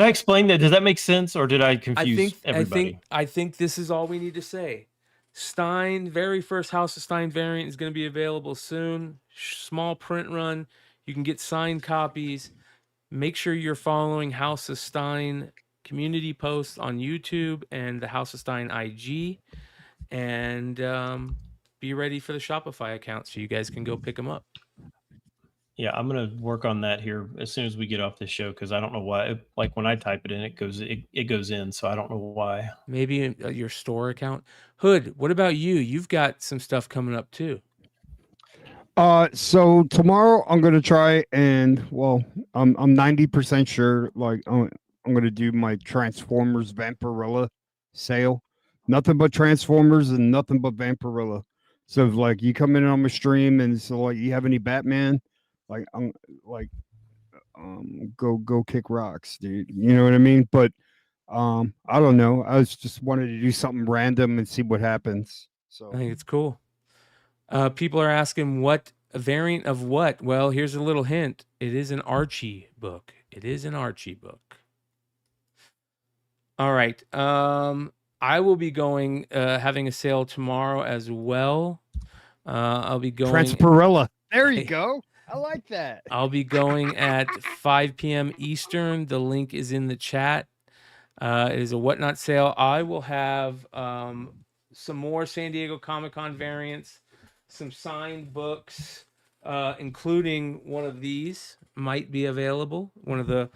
explain that? Does that make sense, or did I confuse everybody? I think this is all we need to say. Stein, very first House of Stein variant is going to be available soon. Small print run. You can get signed copies. Make sure you're following House of Stein community posts on YouTube and the House of Stein IG. And be ready for the Shopify account so you guys can go pick them up. Yeah, I'm going to work on that here as soon as we get off this show, because I don't know why. Like when I type it in, it goes in, so I don't know why. Maybe your store account. Hood, what about you? You've got some stuff coming up too. So tomorrow I'm gonna try and I'm 90% sure like I'm gonna do my Transformers Vampirella sale. Nothing but Transformers and nothing but Vampirella. So if, like, you come in on my stream and so like you have any Batman, like I'm like go kick rocks, dude. You know what I mean? But I don't know. I just wanted to do something random and see what happens. So I think it's cool. People are asking what a variant of what? Well, here's a little hint. It is an Archie book. It is an Archie book. All right. I will be going having a sale tomorrow as well. I'll be going Transparella. There you go. I like that. I'll be going at 5 p.m. Eastern. The link is in the chat. It is a whatnot sale. I will have some more San Diego Comic-Con variants, some signed books, including one of these might be available. One of the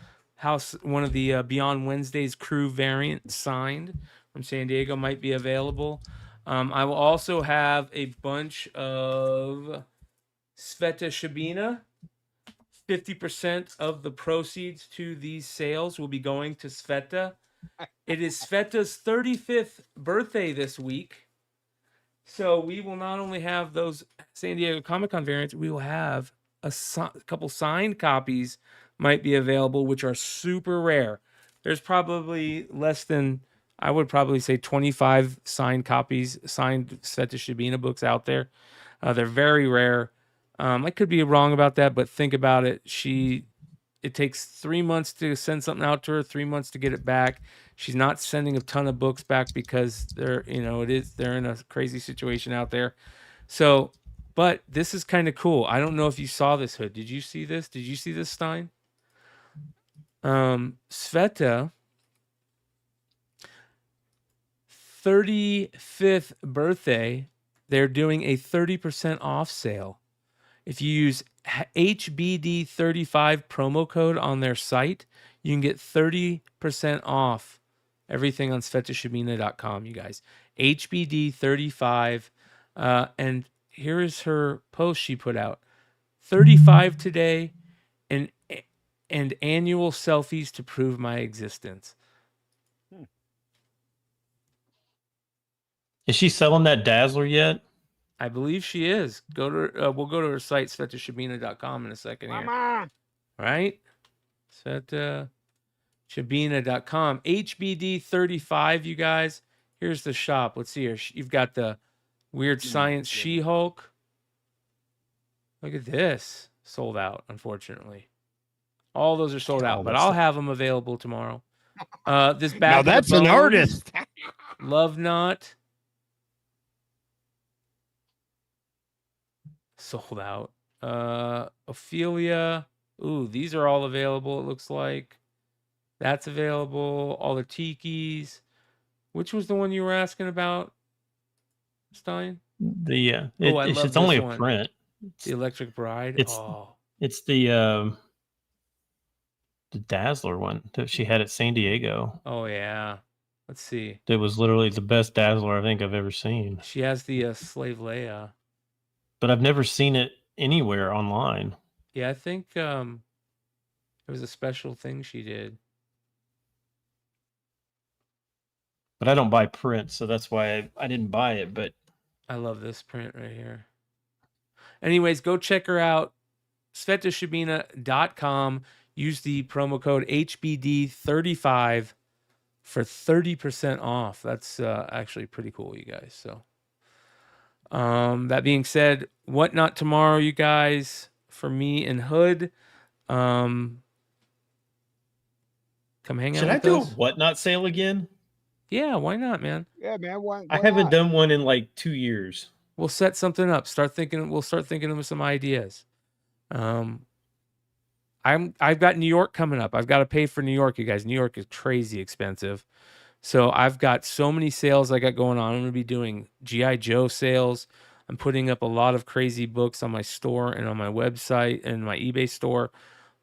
Beyond Wednesday's crew variant signed from San Diego might be available. I will also have a bunch of Sveta Shabina 50% of the proceeds to these sales will be going to Sveta. It is Sveta's 35th birthday this week. So we will not only have those San Diego Comic-Con variants, we will have a couple signed copies might be available, which are super rare. There's probably less than, I would probably say 25 signed copies, signed Sveta Shabina books out there. They're very rare. I could be wrong about that, but think about it. It takes 3 months to send something out to her, 3 months to get it back. She's not sending a ton of books back because they're in a crazy situation out there. So, but this is kind of cool. I don't know if you saw this, Hood. Did you see this? Did you see this, Stein? Sveta 35th birthday. They're doing a 30% off sale. If you use HBD35 promo code on their site, you can get 30% off everything on SvetaShabina.com, you guys. HBD35. And here is her post she put out. 35 today and annual selfies to prove my existence. Is she selling that Dazzler yet? I believe she is. We'll go to her site, SvetaShabina.com, in a second here. All right? SvetaShabina.com. HBD35, you guys. Here's the shop. Let's see here. You've got the Weird Science She-Hulk. Look at this. Sold out, unfortunately. All those are sold out, but I'll have them available tomorrow. This Back Now that's an artist. Love Knot. Sold out. Ophelia. Ooh, these are all available, it looks like. That's available. All the Tikis. Which was the one you were asking about, Stein? It's only a print. The Electric Bride. It's the Dazzler one that she had at San Diego. Oh yeah. Let's see. It was literally the best Dazzler I think I've ever seen. She has the Slave Leia. But I've never seen it anywhere online. Yeah, I think it was a special thing she did. But I don't buy prints, so that's why I didn't buy it. But I love this print right here. Anyways, go check her out. SvetaShabina.com. Use the promo code HBD35 for 30% off. That's actually pretty cool, you guys. So, that being said, Whatnot tomorrow, you guys, for me and Hood. Come hang out. Should I do a Whatnot sale again? Yeah, why not, man? Yeah, man. Why I haven't done one in like 2 years. We'll set something up. We'll start thinking of some ideas. I've got New York coming up. I've got to pay for New York, you guys. New York is crazy expensive. So I've got so many sales I got going on. I'm going to be doing G.I. Joe sales. I'm putting up a lot of crazy books on my store and on my website and my eBay store.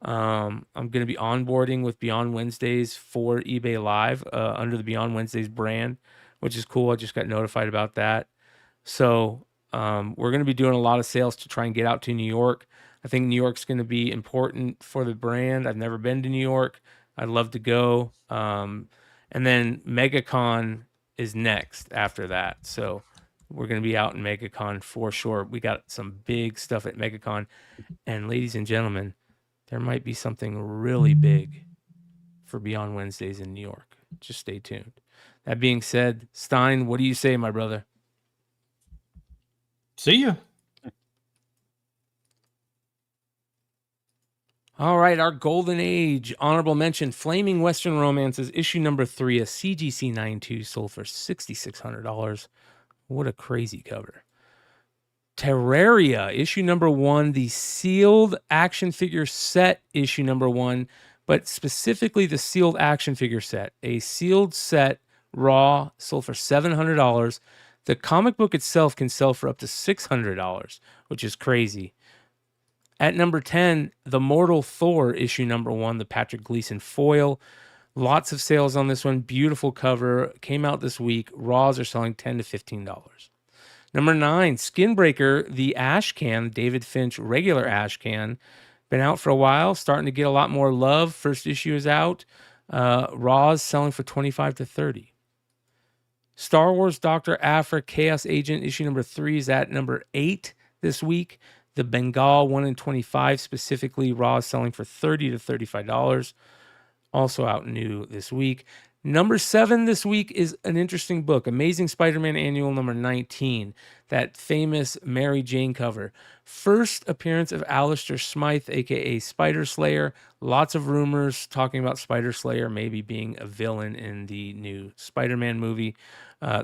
I'm going to be onboarding with Beyond Wednesdays for eBay Live under the Beyond Wednesdays brand, which is cool. I just got notified about that. So we're going to be doing a lot of sales to try and get out to New York. I think New York's going to be important for the brand. I've never been to New York. I'd love to go. And then MegaCon is next after that. So we're going to be out in MegaCon for sure. We got some big stuff at MegaCon. And ladies and gentlemen, there might be something really big for Beyond Wednesdays in New York. Just stay tuned. That being said, Stein, what do you say, my brother? See ya. All right, our golden age honorable mention: Flaming Western Romances, issue number 3, a CGC 92, sold for $6,600. What a crazy cover. Terraria, issue number 1, the sealed action figure set, issue number 1, but specifically the sealed action figure set. A sealed set, raw, sold for $700. The comic book itself can sell for up to $600, which is crazy. At number 10, The Mortal Thor, issue number 1, the Patrick Gleason foil. Lots of sales on this one. Beautiful cover. Came out this week. Raws are selling $10 to $15. Number 9, Skinbreaker, the Ash Can, David Finch regular Ash Can. Been out for a while, starting to get a lot more love. First issue is out. Raw's selling for $25 to $30. Star Wars Dr. Aphra Chaos Agent issue number 3 is at number 8 this week. The Bengal 1 in 25 specifically, Raw is selling for $30 to $35. Also out new this week. Number 7 this week is an interesting book, Amazing Spider-Man Annual number 19, that famous Mary Jane cover. First appearance of Alistair Smythe, a.k.a. Spider Slayer. Lots of rumors talking about Spider Slayer maybe being a villain in the new Spider-Man movie.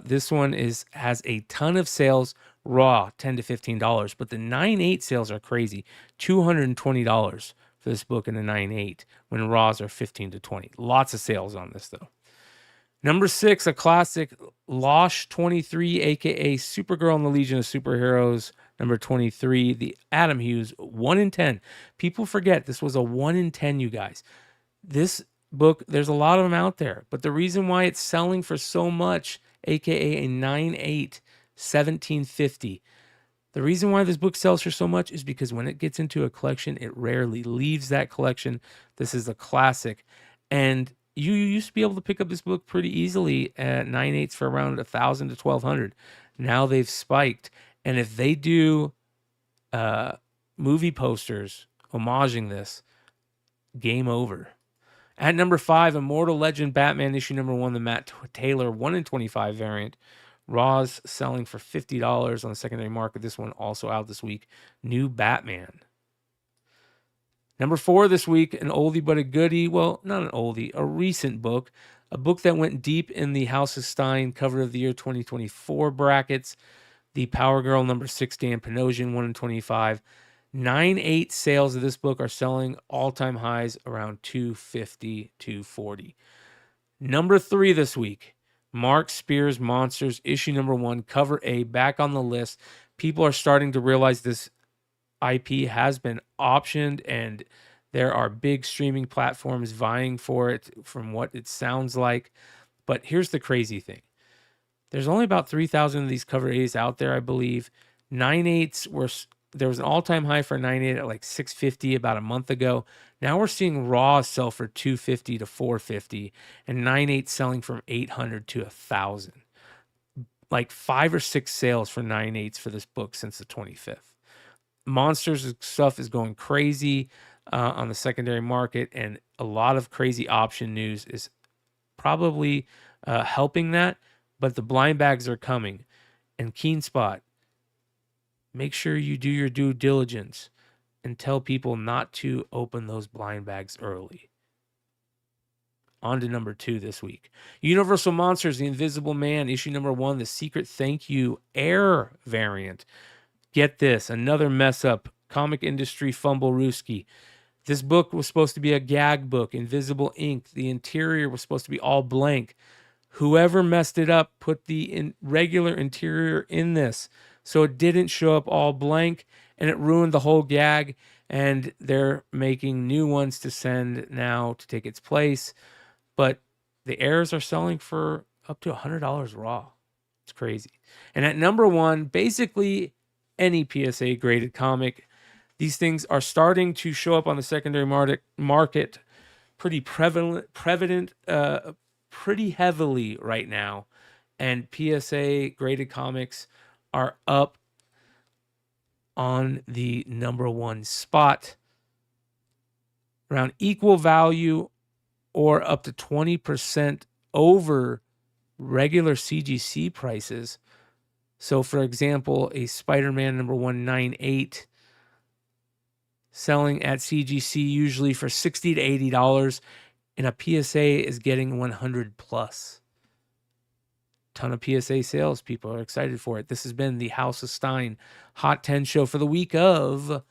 This one has a ton of sales, raw, $10 to $15, but the 9.8 sales are crazy, $220 for this book in the 9.8, when raws are $15 to $20. Lots of sales on this, though. Number 6, a classic, Losh 23, a.k.a. Supergirl and the Legion of Superheroes, number 23, the Adam Hughes, 1 in 10. People forget this was a 1 in 10, you guys. This book, there's a lot of them out there, but the reason why it's selling for so much, a.k.a. a 9.8, $17.50, the reason why this book sells for so much is because when it gets into a collection, it rarely leaves that collection. This is a classic, and you used to be able to pick up this book pretty easily at 9.8s for around $1,000 to $1,200. Now they've spiked. And if they do movie posters homaging this, game over. At number 5, Immortal Legend Batman issue number 1, the Matt Taylor 1 in 25 variant. Raw's selling for $50 on the secondary market. This one also out this week. New Batman. Number 4 this week, an oldie but a goodie. Well, not an oldie, a recent book. A book that went deep in the House of Stein cover of the year 2024 brackets. The Power Girl number 6, Dan Panosian, 1 in 25. 9.8 sales of this book are selling all-time highs around $250, $240. Number 3 this week, Mark Spears Monsters, issue number 1, cover A, back on the list. People are starting to realize this IP has been optioned, and there are big streaming platforms vying for it from what it sounds like. But here's the crazy thing. There's only about 3,000 of these cover A's out there, I believe. 9.8s were, there was an all-time high for 9.8 at like $650 about a month ago. Now we're seeing raw sell for $250 to $450, and 9.8 selling from $800 to $1,000. Like 5 or 6 sales for 9.8s for this book since the 25th. Monsters stuff is going crazy on the secondary market, and a lot of crazy option news is probably helping that, but the blind bags are coming. And Keen Spot, make sure you do your due diligence and tell people not to open those blind bags early. On to number 2 this week. Universal Monsters, The Invisible Man, issue number 1, the Secret Thank You Air variant. Get this, another mess up. Comic industry fumble-rooski. This book was supposed to be a gag book, invisible ink. The interior was supposed to be all blank. Whoever messed it up put the regular interior in this, so it didn't show up all blank, and it ruined the whole gag, and they're making new ones to send now to take its place. But the airs are selling for up to $100 raw. It's crazy. And at number 1, basically any PSA graded comic, these things are starting to show up on the secondary market pretty pretty heavily right now. And PSA graded comics are up on the number 1 spot, around equal value or up to 20% over regular CGC prices. So, for example, a Spider-Man number 198 selling at CGC usually for $60 to $80, and a PSA is getting 100 plus. Ton of PSA sales. People are excited for it. This has been the House of Stein Hot 10 show for the week of